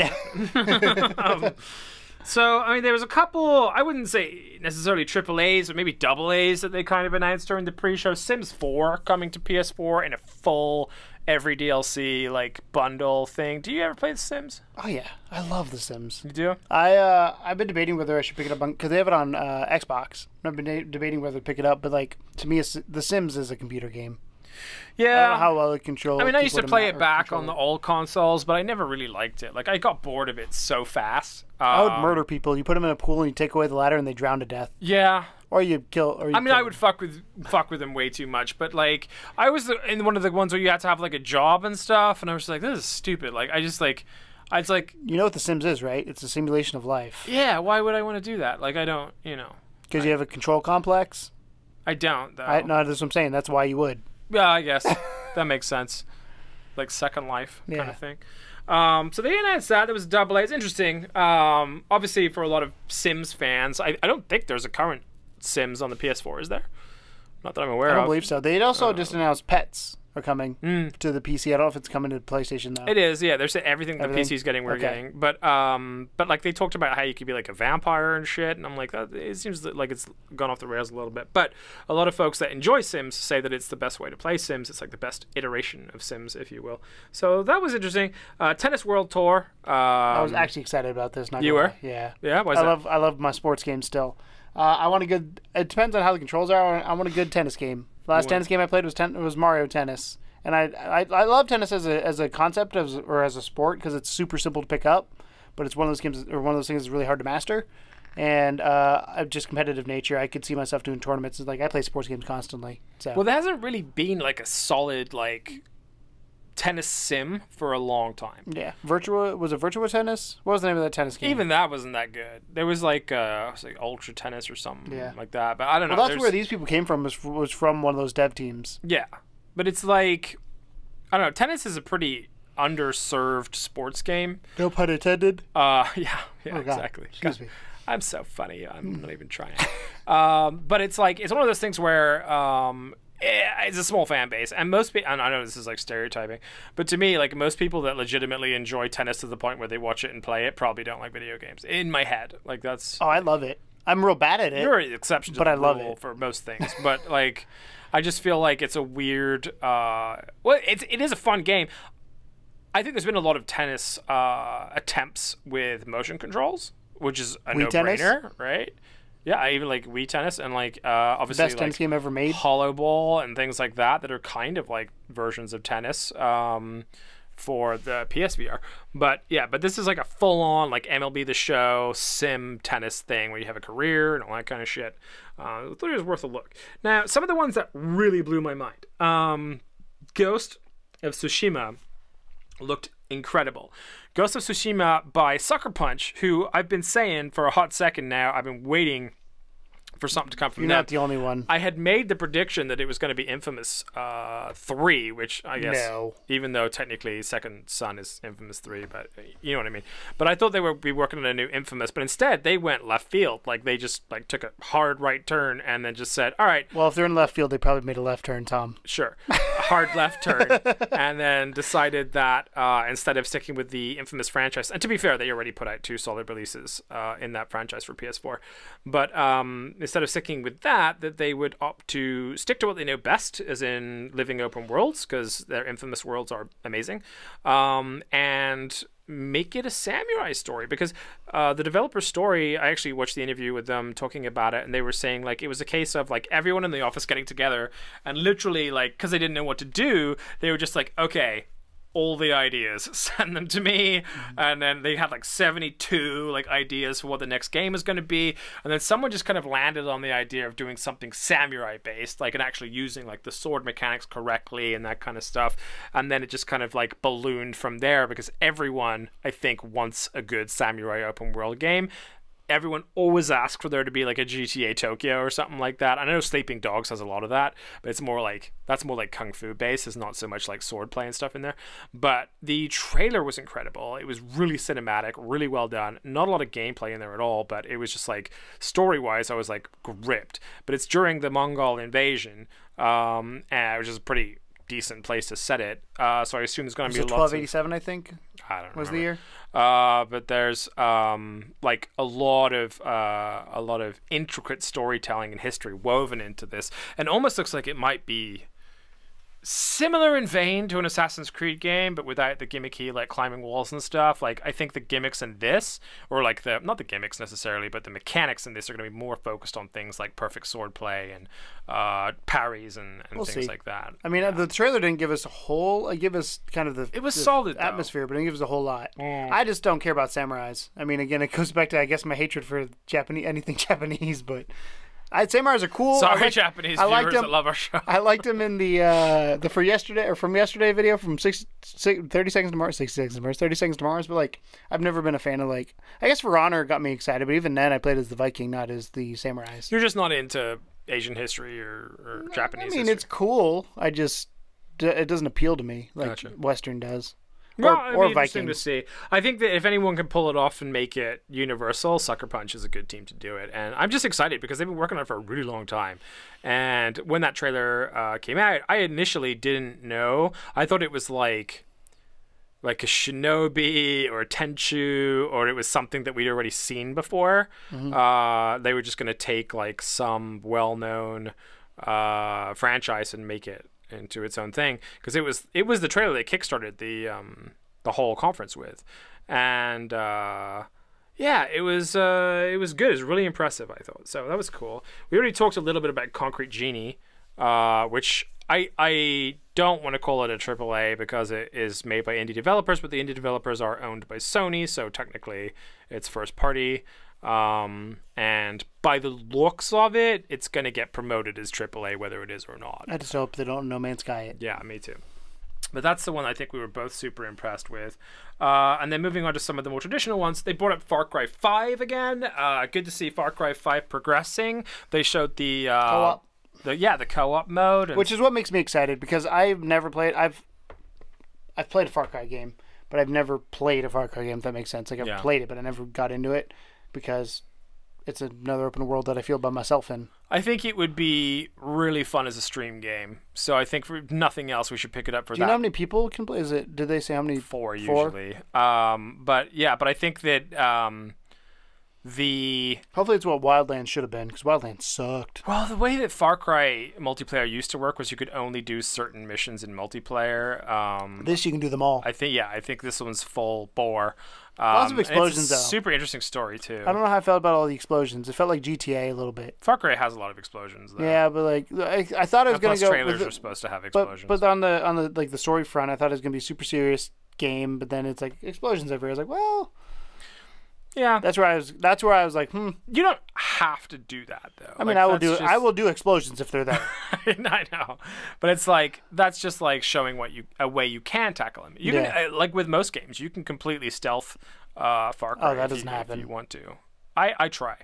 So, I mean, there was a couple, I wouldn't say necessarily AAAs, but maybe AA's that they kind of announced during the pre-show. Sims 4 coming to PS4 in a full every DLC like bundle thing. Do you ever play The Sims? Oh yeah, I love The Sims. You do? I've been debating whether I should pick it up on, because they have it on Xbox. I've been debating whether to pick it up, but like, to me, The Sims is a computer game. Yeah. I don't know how well it controls. I mean, I used to play it back on the old consoles, but I never really liked it. Like, I got bored of it so fast. I would murder people. You put them in a pool and you take away the ladder and they drown to death. Yeah. Or you kill. Or you I mean, I would fuck with them way too much. But like, I was in one of the ones where you had to have like a job and stuff, and I was just like, this is stupid. Like, I was like, you know what The Sims is, right? It's a simulation of life. Yeah. Why would I want to do that? Like, I don't. You know. Because you have a control complex. I don't though. No, that's what I'm saying. That's why you would. Yeah, I guess that makes sense. Like Second Life kind of thing. So they announced that. There was AA. It's interesting. Obviously, for a lot of Sims fans, I don't think there's a current Sims on the PS4, is there? Not that I'm aware of. I don't believe so. They also just announced Pets are coming to the PC. I don't know if it's coming to PlayStation though. It is, yeah. They're saying everything the PC's getting, we're getting. But like they talked about how you could be like a vampire and shit, and I'm like, it seems like it's gone off the rails a little bit. But a lot of folks that enjoy Sims say that it's the best way to play Sims. It's like the best iteration of Sims, if you will. So that was interesting. Tennis World Tour. I was actually excited about this. You were? Yeah. Yeah. Why is I love my sports games still. I want a good. It depends on how the controls are. I want a good tennis game. The last tennis game I played was Mario Tennis, and I love tennis as a concept or as a sport because it's super simple to pick up, but it's one of those games or one of those things that's really hard to master, and just competitive nature. I could see myself doing tournaments. Like I play sports games constantly. So well, there hasn't really been like a solid like tennis sim for a long time. Yeah, was it Virtua Tennis? What was the name of that tennis game? Even that wasn't that good. There was like Ultra Tennis or something like that. But I don't know. Well, that's where these people came from. Was from one of those dev teams. Yeah, but it's like I don't know. Tennis is a pretty underserved sports game. No pun intended. Yeah, oh, exactly. Excuse me. I'm so funny. I'm not even trying. But it's like it's one of those things where it's a small fan base, and most people, and I know this is like stereotyping, but to me, like most people that legitimately enjoy tennis to the point where they watch it and play it probably don't like video games. In my head, like that's. Oh, I love it. I'm real bad at it. You're an exception to but the I love rule it for most things, but like, I just feel like it's a weird. Well, it is a fun game. I think there's been a lot of tennis attempts with motion controls, which is a no-brainer, right? Yeah, I even like Wii Tennis and like obviously best tennis game ever made. Hollow Ball and things like that are kind of like versions of tennis for the PSVR. But yeah, but this is like a full-on like MLB The Show sim tennis thing where you have a career and all that kind of shit. I thought it was worth a look. Now, some of the ones that really blew my mind. Ghost of Tsushima looked incredible. Ghost of Tsushima by Sucker Punch, who I've been saying for a hot second now. I've been waiting for something to come from them. You're not the only one. I had made the prediction that it was going to be Infamous 3, which I guess, even though technically Second Son is Infamous 3, but you know what I mean. But I thought they would be working on a new Infamous, but instead they went left field. Like they just took a hard right turn and then just said, all right. Well, if they're in left field, they probably made a left turn, Tom. Sure. A hard left turn. And then decided that instead of sticking with the Infamous franchise, and to be fair, they already put out 2 solid releases in that franchise for PS4. But instead of sticking with that they would opt to stick to what they know best, as in living open worlds, because their Infamous worlds are amazing, and make it a samurai story. Because the developer story, I actually watched the interview with them talking about it, and they were saying like it was a case of like everyone in the office getting together and literally like, because they didn't know what to do, they were just like, okay, all the ideas, send them to me. And then they had like 72 like ideas for what the next game is going to be, and then someone just kind of landed on the idea of doing something samurai based, like, and actually using like the sword mechanics correctly and that kind of stuff. And then it just kind of like ballooned from there, because everyone, I think, wants a good samurai open world game. Everyone always asks for there to be like a GTA Tokyo or something like that. I know Sleeping Dogs has a lot of that, but it's more like, that's more like kung fu based. It's not so much like swordplay and stuff in there. But the trailer was incredible. It was really cinematic, really well done. Not a lot of gameplay in there at all, but it was just like, story wise, I was like gripped. But it's during the Mongol invasion, which is a pretty decent place to set it. So I assume there's going to be lots 1287, I think. I don't know. Was the year? But there's like a lot of intricate storytelling and history woven into this, and almost looks like it might be similar in vein to an Assassin's Creed game, but without the gimmicky like climbing walls and stuff. Like I think the gimmicks in this, or like the, not the gimmicks necessarily, but the mechanics in this are going to be more focused on things like perfect swordplay and parries and things like that. I mean, the trailer didn't give us a whole. It gave us kind of the. It was solid atmosphere, but it didn't give us a whole lot. I just don't care about samurais. I mean, again, it goes back to, I guess, my hatred for anything Japanese, but. Samurais are cool. Sorry, Japanese viewers that love our show. I liked them in the from yesterday video from 30 Seconds to Mars, 60 Seconds to Mars, 30 Seconds to Mars. But like, I've never been a fan of like. I guess For Honor got me excited, but even then, I played as the Viking, not as the samurais. You're just not into Asian history or Japanese. I mean, history. It's cool. It doesn't appeal to me like Gotcha. Western does. Well, it'd be interesting to see. I think that if anyone can pull it off and make it universal, Sucker Punch is a good team to do it. And I'm just excited because they've been working on it for a really long time. And when that trailer came out, I initially didn't know. I thought it was like a Shinobi or a Tenchu, or it was something that we'd already seen before. Mm-hmm. They were just going to take like some well-known franchise and make it into its own thing, because it was the trailer that kickstarted the whole conference with, and it was good. It was really impressive, I thought. So that was cool. We already talked a little bit about Concrete Genie, which I don't want to call it a AAA because it is made by indie developers, but the indie developers are owned by Sony, so technically it's first party. And by the looks of it, it's going to get promoted as AAA, whether it is or not. I just hope they don't No Man's Sky it. Yeah, me too. But that's the one I think we were both super impressed with. And then moving on to some of the more traditional ones, they brought up Far Cry 5 again. Good to see Far Cry 5 progressing. They showed the co-op. The co-op mode, which is what makes me excited, because I've never played. I've played a Far Cry game, but I've never played a Far Cry game. If that makes sense. Like I've played it, but I never got into it, because it's another open world that I feel by myself in. I think it would be really fun as a stream game. So I think for nothing else, we should pick it up for that. Do you know how many people can play? Did they say how many? 4 usually. But I think that hopefully it's what Wildlands should have been, because Wildlands sucked. Well, the way that Far Cry multiplayer used to work was you could only do certain missions in multiplayer. This you can do them all. I think this one's full bore. Lots of explosions, though. Super interesting story too. I don't know how I felt about all the explosions. It felt like GTA a little bit. Far Cry has a lot of explosions, though. Yeah, but like I thought it was going to go. Trailers are supposed to have explosions. But on the like the story front, I thought it was going to be a super serious game. But then it's like explosions everywhere. I was like, well, yeah. That's where I was like, You don't have to do that though. I mean, I will do explosions if they're there. I know, but it's like that's just like showing a way you can tackle them. You can like with most games, you can completely stealth Far Cry. Oh, that doesn't happen. If you want to. I try,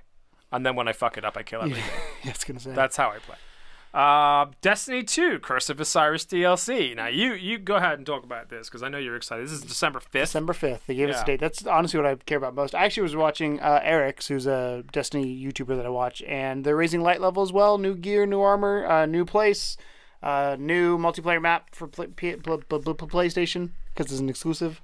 and then when I fuck it up, I kill everything. I was gonna say that's how I play. Destiny 2, Curse of Osiris DLC. Now, you go ahead and talk about this, because I know you're excited. This is December 5th. December 5th. They gave us a date. That's honestly what I care about most. I actually was watching Eric's, who's a Destiny YouTuber that I watch, and they're raising light level as well. New gear, new armor, new place, new multiplayer map for PlayStation, because it's an exclusive.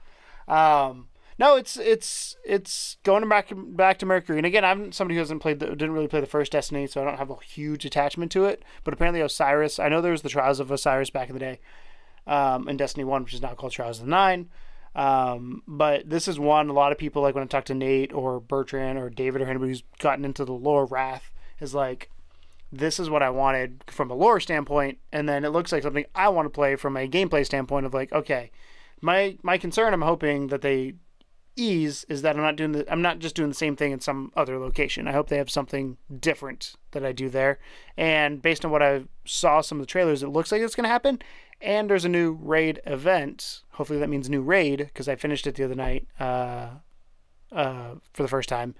No, it's going back to Mercury, and again, I'm somebody who didn't really play the first Destiny, so I don't have a huge attachment to it. But apparently, Osiris. I know there was the Trials of Osiris back in the day, in Destiny 1, which is now called Trials of the Nine. But this is one a lot of people, like when I talk to Nate or Bertrand or David or anybody who's gotten into the lore, Wrath is like, this is what I wanted from a lore standpoint, and then it looks like something I want to play from a gameplay standpoint of like, okay, my concern, I'm hoping that they ease is that I'm not just doing the same thing in some other location. I hope they have something different that I do there. And based on what I saw some of the trailers, it looks like it's going to happen. And there's a new raid event. Hopefully that means new raid, because I finished it the other night for the first time.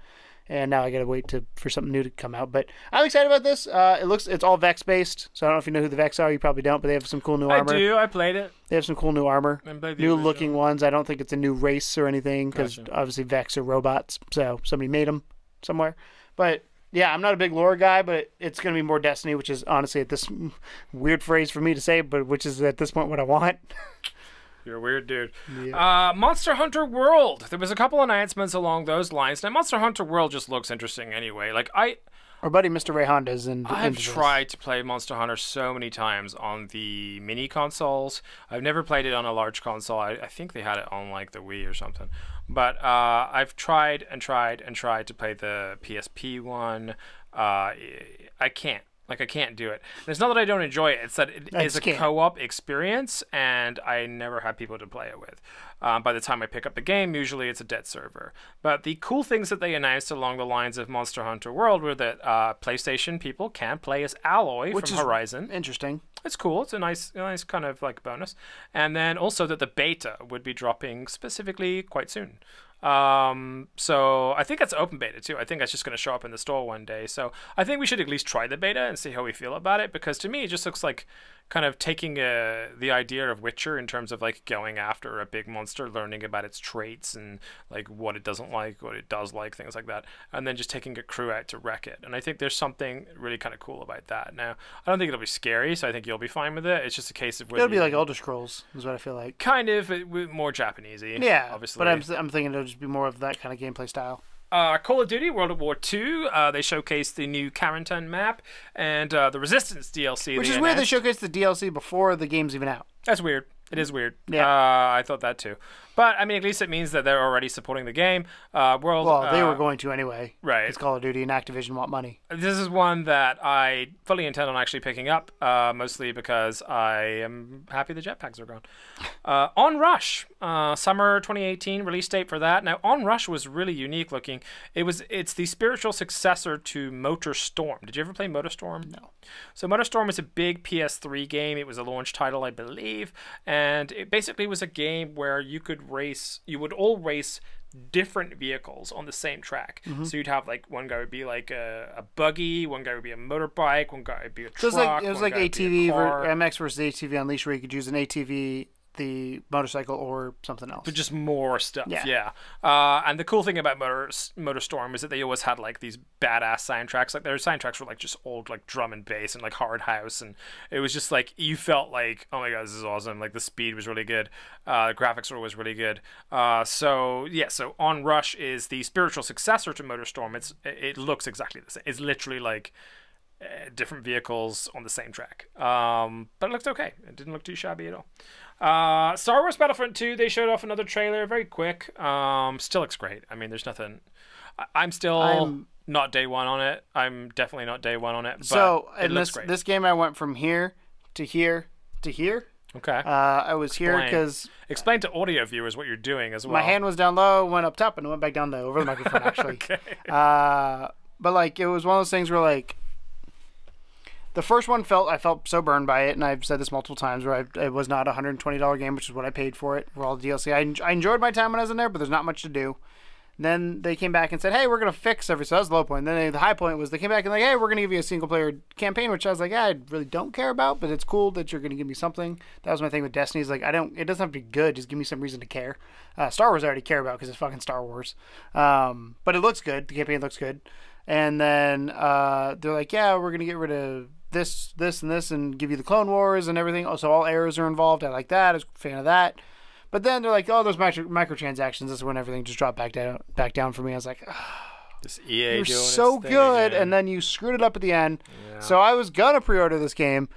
And now I gotta wait for something new to come out. But I'm excited about this. It's all Vex based, so I don't know if you know who the Vex are. You probably don't, but they have some cool new armor. I do. I played it. They have some cool new armor, new looking ones. I don't think it's a new race or anything, because obviously Vex are robots, so somebody made them somewhere. But yeah, I'm not a big lore guy, but it's gonna be more Destiny, which is honestly at this weird phrase for me to say, but which is at this point what I want. You're a weird dude. Yeah. Monster Hunter World. There was a couple announcements along those lines. Now, Monster Hunter World just looks interesting anyway. Like, our buddy Mr. Ray Honda's I've tried to play Monster Hunter so many times on the mini consoles. I've never played it on a large console. I think they had it on, like, the Wii or something. But I've tried and tried and tried to play the PSP one. I can't. Like, I can't do it. And it's not that I don't enjoy it. It's that it is a co-op experience, and I never have people to play it with. By the time I pick up the game, usually it's a dead server. But the cool things that they announced along the lines of Monster Hunter World were that PlayStation people can play as Aloy from Horizon. Interesting. It's cool. It's a nice kind of like bonus. And then also that the beta would be dropping specifically quite soon. So I think that's open beta too. I think that's just going to show up in the store one day. So I think we should at least try the beta and see how we feel about it, because to me it just looks like kind of taking the idea of Witcher in terms of like going after a big monster, learning about its traits and like what it doesn't like, what it does like, things like that, and then just taking a crew out to wreck it. And I think there's something really kind of cool about that. Now, I don't think it'll be scary, so I think you'll be fine with it. It's just a case of it'll be like Elder Scrolls, is what I feel like. Kind of more Japanesey. Yeah, obviously. But I'm thinking it'll just be more of that kind of gameplay style. Call of Duty World War II, they showcased the new Carentan map and the Resistance DLC. Which is weird they showcased the DLC before the game's even out. That's weird. It is weird. Yeah. I thought that too. But, I mean, at least it means that they're already supporting the game. They were going to anyway. Right. It's Call of Duty and Activision want money. This is one that I fully intend on actually picking up, mostly because I am happy the jetpacks are gone. Onrush, summer 2018 release date for that. Now, Onrush was really unique looking. It's the spiritual successor to MotorStorm. Did you ever play MotorStorm? No. So MotorStorm was a big PS3 game. It was a launch title, I believe, and it basically was a game where you would all race different vehicles on the same track. Mm-hmm. So you'd have like one guy would be like a buggy, one guy would be a motorbike, one guy would be a truck. It was like ATV MX versus ATV Unleashed, where you could use an ATV, the motorcycle, or something else. But just more stuff, yeah. And the cool thing about MotorStorm is that they always had like these badass soundtracks. Like their soundtracks were like just old like drum and bass and like hard house, and it was just like you felt like, oh my god, this is awesome. Like the speed was really good, the graphics were always really good. So Onrush is the spiritual successor to MotorStorm. It looks exactly the same. It's literally like different vehicles on the same track, but it looked okay. It didn't look too shabby at all. Star Wars Battlefront 2, they showed off another trailer, very quick. Still looks great. I mean, there's nothing. I'm not day one on it. I'm definitely not day one on it. But so it in looks great. This game, I went from here to here to here. Okay. I was here because explain to audio viewers what you're doing as well. My hand was down low, went up top, and went back down low over the microphone. Actually. Okay. but like it was one of those things where like the first one I felt so burned by it, and I've said this multiple times where it was not a $120 game, which is what I paid for it for all the DLC. I enjoyed my time when I was in there, but there's not much to do. Then they came back and said, hey, we're going to fix everything. So that was the low point. Then the high point was they came back and like, hey, we're going to give you a single-player campaign, which I was like, yeah, I really don't care about, but it's cool that you're going to give me something. That was my thing with Destiny. Is like, it doesn't have to be good. Just give me some reason to care. Star Wars I already care about because it's fucking Star Wars. But it looks good. The campaign looks good. And then they're like, yeah, we're going to get rid of this, and this, and give you the Clone Wars and everything. Oh, so all eras are involved. I like that. I was a fan of that. But then they're like, oh, those microtransactions. This is when everything just dropped back down for me. I was like, this EA you're doing so its thing good, again. and then you screwed it up at the end. Yeah. So I was gonna pre-order this game,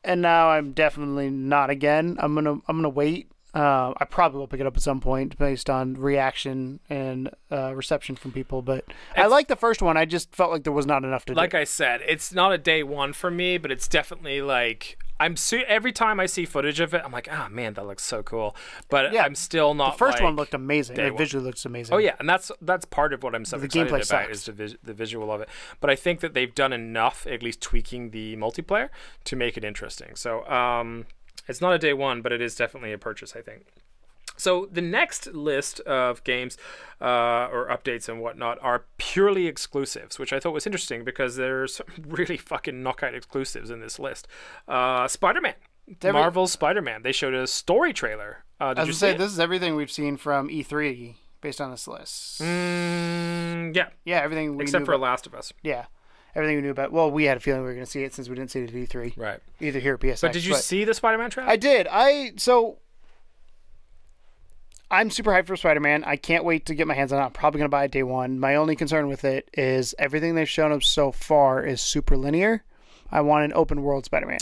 and now I'm definitely not again. I'm gonna wait. I probably will pick it up at some point based on reaction and reception from people. But I like the first one. I just felt like there was not enough to do. Like I said, it's not a day one for me, but it's definitely like every time I see footage of it, I'm like, oh man, that looks so cool. But yeah, I'm still not. The first like, one looked amazing. It visually looks amazing. Oh yeah, and that's part of what I'm so excited about sucks. is the visual of it. But I think that they've done enough, at least tweaking the multiplayer, to make it interesting. So it's not a day one, but it is definitely a purchase, I think. So the next list of games or updates and whatnot are purely exclusives, which I thought was interesting because there's some really fucking knockout exclusives in this list. Spider-Man. Marvel's Spider-Man. They showed a story trailer. Did you see it? This is everything we've seen from E3 based on this list. Yeah. Yeah, everything we except for Last of Us. Yeah. Everything we knew about. Well, we had a feeling we were going to see it since we didn't see it at E3. Right. Either here or PSX. But did you see the Spider-Man trailer? I did. I'm super hyped for Spider-Man. I can't wait to get my hands on it. I'm probably going to buy it day one. My only concern with it is everything they've shown us so far is super linear. I want an open world Spider-Man.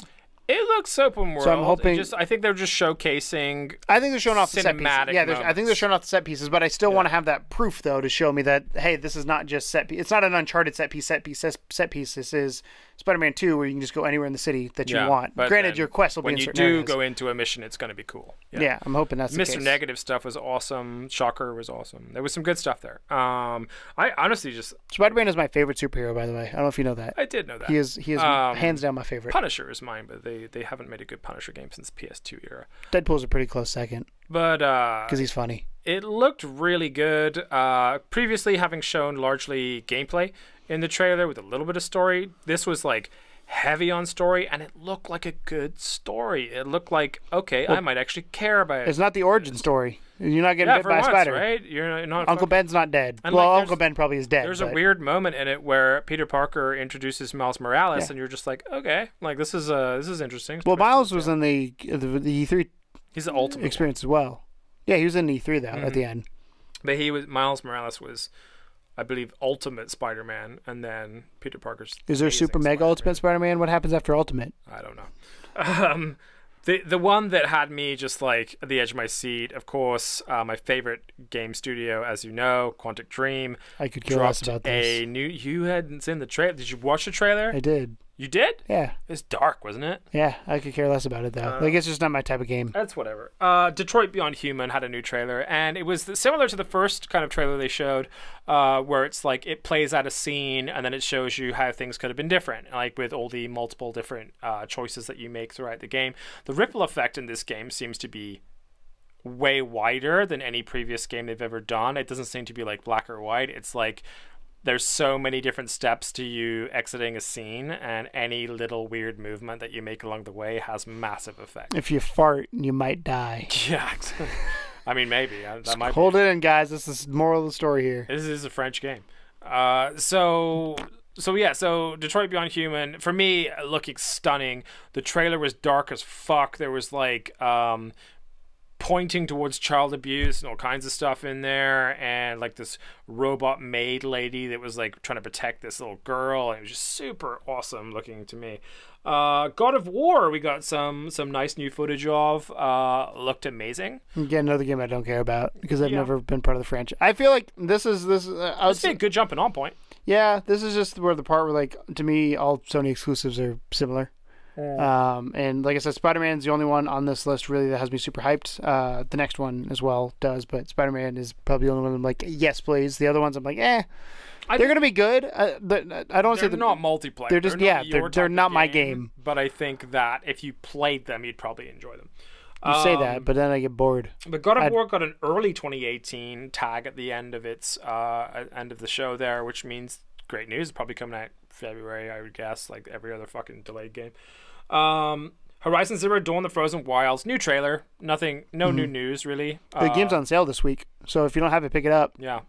It looks open world. So I'm hoping. I think they're just showcasing. I think they're showing off the set pieces. Yeah, I think they're showing off the set pieces, but I still want to have that proof though to show me that hey, this is not just set piece. It's not an Uncharted set piece. This is Spider-Man 2, where you can just go anywhere in the city that you want. Granted, your quest will be in certain areas. When you do go into a mission, it's going to be cool. Yeah, I'm hoping that's the case. Mr. Negative stuff was awesome. Shocker was awesome. There was some good stuff there. I honestly just Spider-Man is my favorite superhero, by the way. I don't know if you know that. I did know that. He is hands down my favorite. Punisher is mine, but they haven't made a good Punisher game since PS2 era. Deadpool's a pretty close second. But because he's funny. It looked really good. Previously having shown largely gameplay in the trailer with a little bit of story, this was like heavy on story, and it looked like a good story. It looked like, okay, I might actually care about it. It's not the origin story. You're not getting bit by a spider, right? You're not. Uncle Ben's not dead. Well, Uncle Ben probably is dead. There's a weird moment in it where Peter Parker introduces Miles Morales, and you're just like, okay, like this is interesting. Well, Miles was in the E3. He's the ultimate experience as well. Yeah, he was in E3 though at the end. But Miles Morales was, I believe, Ultimate Spider-Man, and then Peter Parker's. Is there Super Mega Ultimate Spider-Man? What happens after Ultimate? I don't know. The one that had me just like at the edge of my seat, of course, my favorite game studio, as you know, Quantic Dream. I could care less about this. You hadn't seen the trailer. Did you watch the trailer? I did. You did? Yeah. It's dark, wasn't it? Yeah, I could care less about it though. It's just not my type of game. That's whatever. Detroit Beyond Human had a new trailer, and it was similar to the first kind of trailer they showed, where it's like it plays out a scene and then it shows you how things could have been different, like with all the multiple different choices that you make throughout the game. The ripple effect in this game seems to be way wider than any previous game they've ever done. It doesn't seem to be like black or white. It's like there's so many different steps to you exiting a scene, and any little weird movement that you make along the way has massive effect. If you fart, you might die. Yeah. I mean, maybe. Hold it in, guys. This is the moral of the story here. This is a French game. So Detroit Beyond Human, for me, looking stunning. The trailer was dark as fuck. There was like pointing towards child abuse and all kinds of stuff in there, and like this robot maid lady that was like trying to protect this little girl, and it was just super awesome looking to me. God of War, we got some nice new footage of. Looked amazing. Again, another game I don't care about because I've never been part of the franchise. I feel like this is a good jumping on point. Yeah, this is just where the part where, like, to me, all Sony exclusives are similar. And like I said, Spider-Man's the only one on this list really that has me super hyped. The next one as well does, but Spider-Man is probably the only one I'm like, yes, please. The other ones I'm like, they're going to be good. I don't want to say they're not multiplayer. They're just they're not my game. But I think that if you played them, you'd probably enjoy them. You say that, but then I get bored. But God of War got an early 2018 tag at the end of its end of the show there, which means great news. It's probably coming out February, I would guess, like every other fucking delayed game. Horizon Zero Dawn: The Frozen Wilds, new trailer. Nothing, no new news really. The game's on sale this week, so if you don't have it, pick it up. Yeah.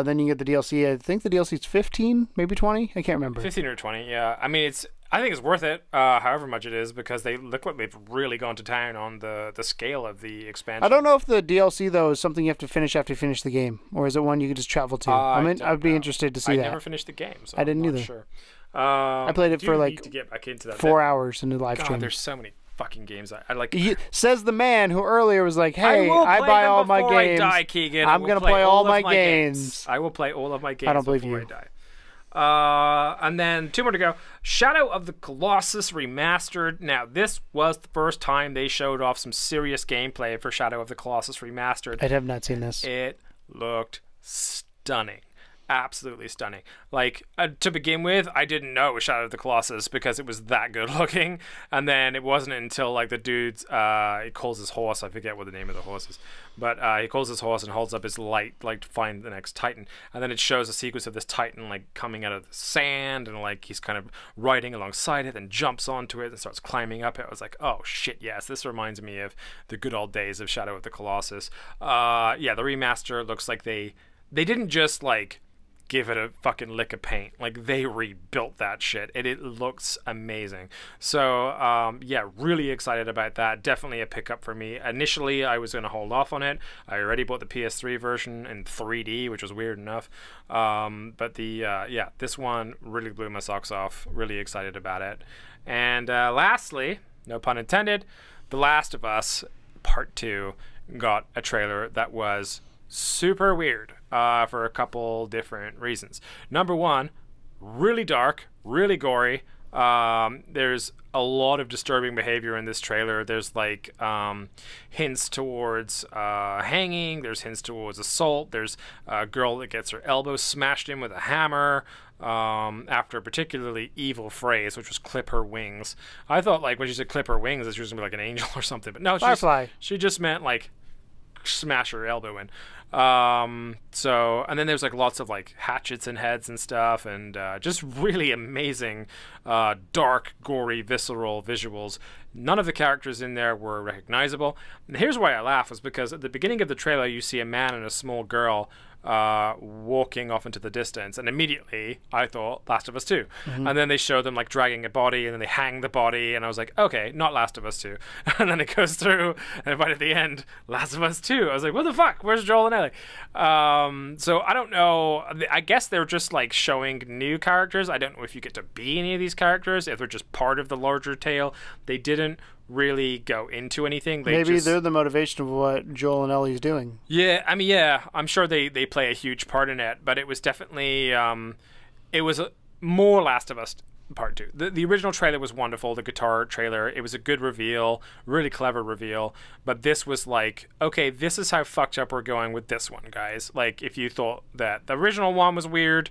Then you get the DLC. I think the DLC's 15, maybe 20. I can't remember. 15 or 20. Yeah. I mean, I think it's worth it, however much it is, because they look like they've really gone to town on the scale of the expansion. I don't know if the DLC though is something you have to finish after you finish the game, or is it one you can just travel to? I'd be interested to see that. I never finished the game, so I didn't I'm either. not sure. I played it for like to get back into that 4 hours in the live God, stream. there's so many fucking games I like. Says the man who earlier was like, "Hey, I buy all my games. I die, Keegan. I'm gonna play all my games. I will play all of my games. I don't believe you. I die." And then 2 more to go. Shadow of the Colossus Remastered. Now, this was the first time they showed off some serious gameplay for Shadow of the Colossus Remastered. I have not seen this. It looked stunning. Absolutely stunning. Like, to begin with, I didn't know it was Shadow of the Colossus because it was that good looking. And then it wasn't until, like, the dude's, he calls his horse, I forget what the name of the horse is, but he calls his horse and holds up his light, like, to find the next Titan. And then it shows a sequence of this Titan, like, coming out of the sand, and, like, he's kind of riding alongside it, and jumps onto it and starts climbing up it. I was like, oh, shit, yes, this reminds me of the good old days of Shadow of the Colossus. Yeah, the remaster looks like they didn't just, like, give it a fucking lick of paint. Like, they rebuilt that shit, and it looks amazing. So yeah, really excited about that. Definitely a pickup for me. Initially I was going to hold off on it. I already bought the PS3 version in 3D, which was weird enough, but yeah, this one really blew my socks off. Really excited about it. And lastly, no pun intended, The Last of Us Part 2 got a trailer that was super weird for a couple different reasons. Number one, really dark, really gory. There's a lot of disturbing behavior in this trailer. There's like hints towards hanging. There's hints towards assault. There's a girl that gets her elbow smashed in with a hammer after a particularly evil phrase, which was clip her wings. I thought, like, when she said clip her wings, that she was going to be like an angel or something. But no, she just meant, like, smash her elbow in. So, and then there's like lots of like hatchets and heads and stuff, and just really amazing dark, gory, visceral visuals. None of the characters in there were recognizable. And here's why I laugh, was because at the beginning of the trailer you see a man and a small girl walking off into the distance, and immediately I thought Last of Us 2. And then they show them like dragging a body, and then they hang the body, and I was like, okay, not Last of Us 2. And then it goes through, and right at the end, Last of Us 2. I was like, what the fuck, where's Joel and Ellie? So I don't know, I guess they're just like showing new characters. I don't know if you get to be any of these characters, if they're just part of the larger tale. They didn't really go into anything. Maybe they're the motivation of what Joel and Ellie's doing. Yeah, I mean, yeah, I'm sure they play a huge part in it, but it was definitely it was more Last of Us Part 2. The original trailer was wonderful, the guitar trailer. It was a good reveal, really clever reveal, but this was like, okay, this is how fucked up we're going with this one, guys. Like, if you thought that the original one was weird,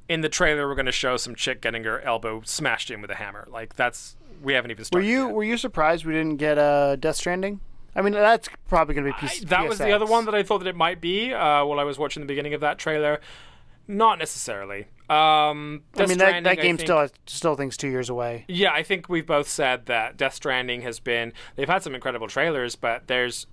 in the trailer we're going to show some chick getting her elbow smashed in with a hammer. Like, we haven't even started yet. Were you surprised we didn't get Death Stranding? I mean, that's probably going to be PSX. That was the other one that I thought that it might be while I was watching the beginning of that trailer. Not necessarily. I mean, that game still thinks 2 years away. Yeah, I think we've both said that Death Stranding has been... They've had some incredible trailers, but there's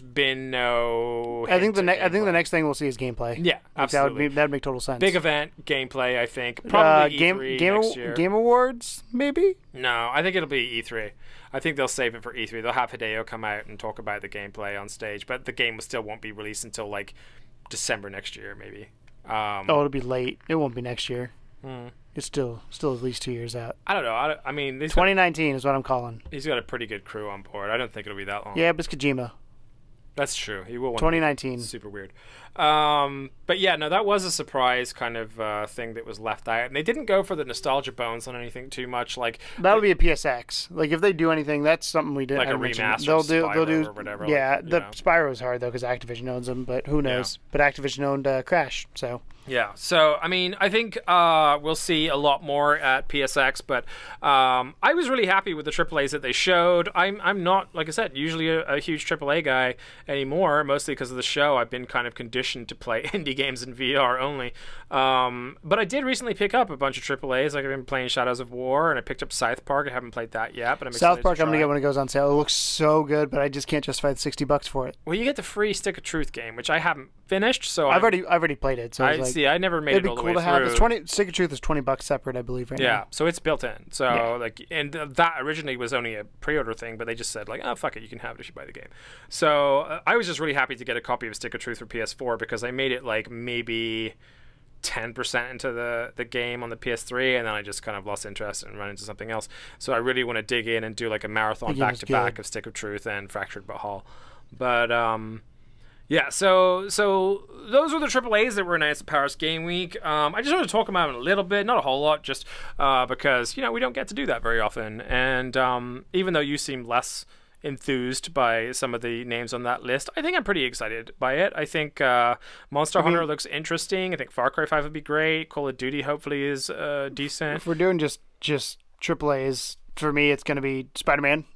been no... I think the next thing we'll see is gameplay. Yeah, absolutely. That'd make total sense. Big event, gameplay, I think. Probably E3 next year. Game Awards, maybe? No, I think it'll be E3. I think they'll save it for E3. They'll have Hideo come out and talk about the gameplay on stage, but the game still won't be released until, like, December next year, maybe. It'll be late. It won't be next year. It's still at least 2 years out. I don't know. I mean, 2019 is what I'm calling. He's got a pretty good crew on board. I don't think it'll be that long. Yeah, but it's Kojima. That's true. He will want 2019. Super weird. But yeah, no, that was a surprise kind of thing that was left out. And they didn't go for the nostalgia bones on anything too much. Like that'll be a PSX. Like if they do anything, that's something we didn't. Like a remaster. They'll do or whatever. Yeah, like, the Spyro's hard though because Activision owns them. But who knows? Yeah. But Activision owned Crash, so. Yeah, so I mean, I think we'll see a lot more at PSX, but I was really happy with the AAAs that they showed. I'm not, like I said, usually a huge AAA guy anymore, mostly because of the show. I've been kind of conditioned to play indie games in VR only. But I did recently pick up a bunch of AAAs. Like I've been playing Shadows of War, and I picked up South Park. I haven't played that yet, but I'm excited South Park. I'm gonna get when it goes on sale. It looks so good, but I just can't justify the $60 for it. Well, you get the free Stick of Truth game, which I haven't finished. So I've already played it. So I never made it all the way through. It's 20. Stick of Truth is $20 separate, I believe, right now. Yeah, so it's built in. So and that originally was only a pre-order thing, but they just said like, oh fuck it, you can have it if you buy the game. So I was just really happy to get a copy of Stick of Truth for PS4 because I made it like maybe 10% into the game on the PS3, and then I just kind of lost interest and run into something else. So I really want to dig in and do like a marathon back to back of Stick of Truth and Fractured But Whole. But yeah, so those were the AAAs that were announced at Paris Game Week. I just want to talk about them a little bit, not a whole lot, just because we don't get to do that very often. And even though you seem less enthused by some of the names on that list, I think I'm pretty excited by it. I think Monster Hunter looks interesting. I think Far Cry 5 would be great. Call of Duty hopefully is decent. If we're doing just AAAs, for me it's going to be Spider-Man,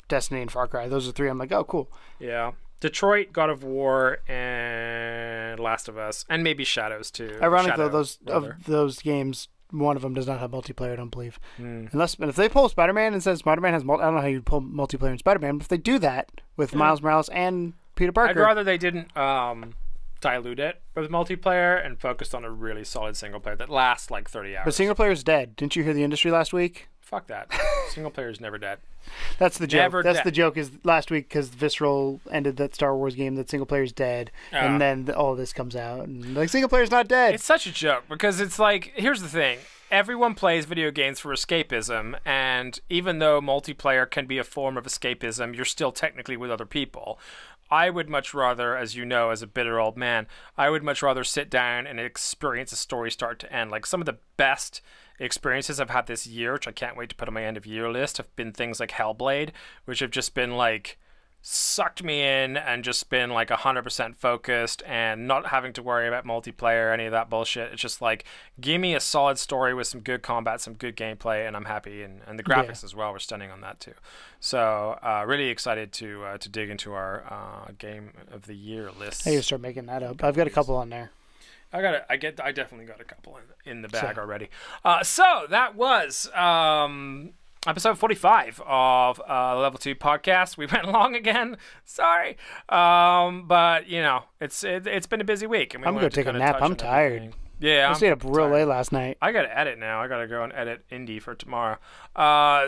Destiny, and Far Cry. Those are three. I'm like, oh, cool. Yeah. Detroit, God of War, and Last of Us, and maybe Shadows too. Ironic though, those games, one of them does not have multiplayer. I don't believe. Unless, if they pull Spider-Man and says Spider-Man has, I don't know how you pull multiplayer in Spider-Man, but if they do that with Miles Morales and Peter Parker, I'd rather they didn't dilute it with multiplayer and focused on a really solid single player that lasts like 30 hours. But single player is dead. Didn't you hear the industry last week? Fuck that. Single player is never dead. That's the joke. The joke is last week because Visceral ended that Star Wars game that single player's dead, and then all this comes out and like single player's not dead. It's such a joke because it's like, here's the thing. Everyone plays video games for escapism, and even though multiplayer can be a form of escapism, you're still technically with other people. I would much rather, as you know, as a bitter old man, I would much rather sit down and experience a story start to end. Like some of the best experiences I've had this year, which I can't wait to put on my end of year list, have been things like Hellblade, which have just been like sucked me in and just been like 100% focused and not having to worry about multiplayer or any of that bullshit. It's just like, give me a solid story with some good combat, some good gameplay, and I'm happy. And the graphics as well were stunning on that too. So really excited to dig into our game of the year list. I need to start making that up. I've got a couple on there. I definitely got a couple in the bag already. So that was episode 45 of the Level 2 podcast. We went long again. Sorry. But it's been a busy week. And I'm going to take a nap. I'm tired. Yeah, I stayed up real late last night. I got to edit now. I got to go and edit Indie for tomorrow.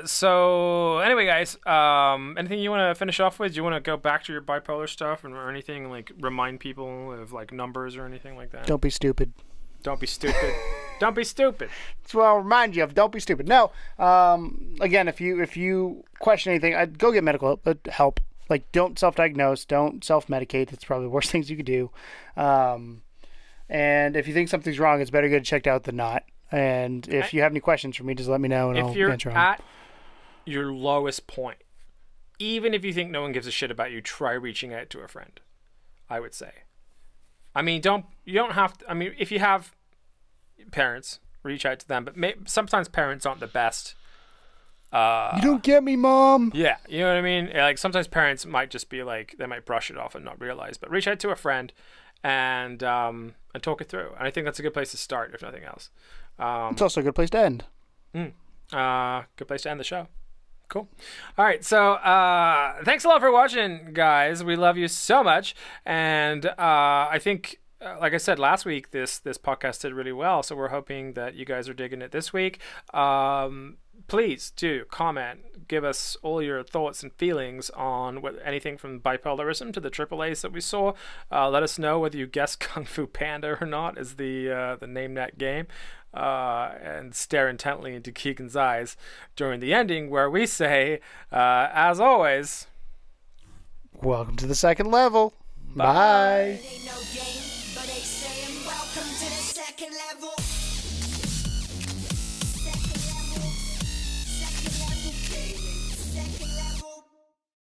So anyway, guys, anything you want to finish off with? Do you want to go back to your bipolar stuff or anything, like remind people of like numbers or anything like that? Don't be stupid. Don't be stupid. Don't be stupid. That's what I'll remind you of. Don't be stupid. No. Again, if you question anything, I'd go get medical help. Like, don't self-diagnose. Don't self-medicate. That's probably the worst things you could do. And if you think something's wrong, it's better to get it checked out than not. And if you have any questions for me, just let me know and I'll answer them. If you're at your lowest point, even if you think no one gives a shit about you, try reaching out to a friend, I would say. I mean, you don't have to, I mean, if you have parents, reach out to them, but sometimes parents aren't the best. You don't get me, Mom. Yeah, you know what I mean? Like, sometimes parents might just be like, they might brush it off and not realize, but reach out to a friend and talk it through. And I think that's a good place to start, if nothing else. It's also a good place to end. Good place to end the show. Cool. All right, so thanks a lot for watching, guys. We love you so much, and I think, like I said last week, this podcast did really well, so we're hoping that you guys are digging it this week. Please do comment, give us all your thoughts and feelings on anything from bipolarism to the AAAs that we saw. Let us know whether you guessed Kung Fu Panda or not as the name that game. And stare intently into Keegan's eyes during the ending, where we say, as always, welcome to the second level. Bye. It ain't no game, but they saying welcome to the second level.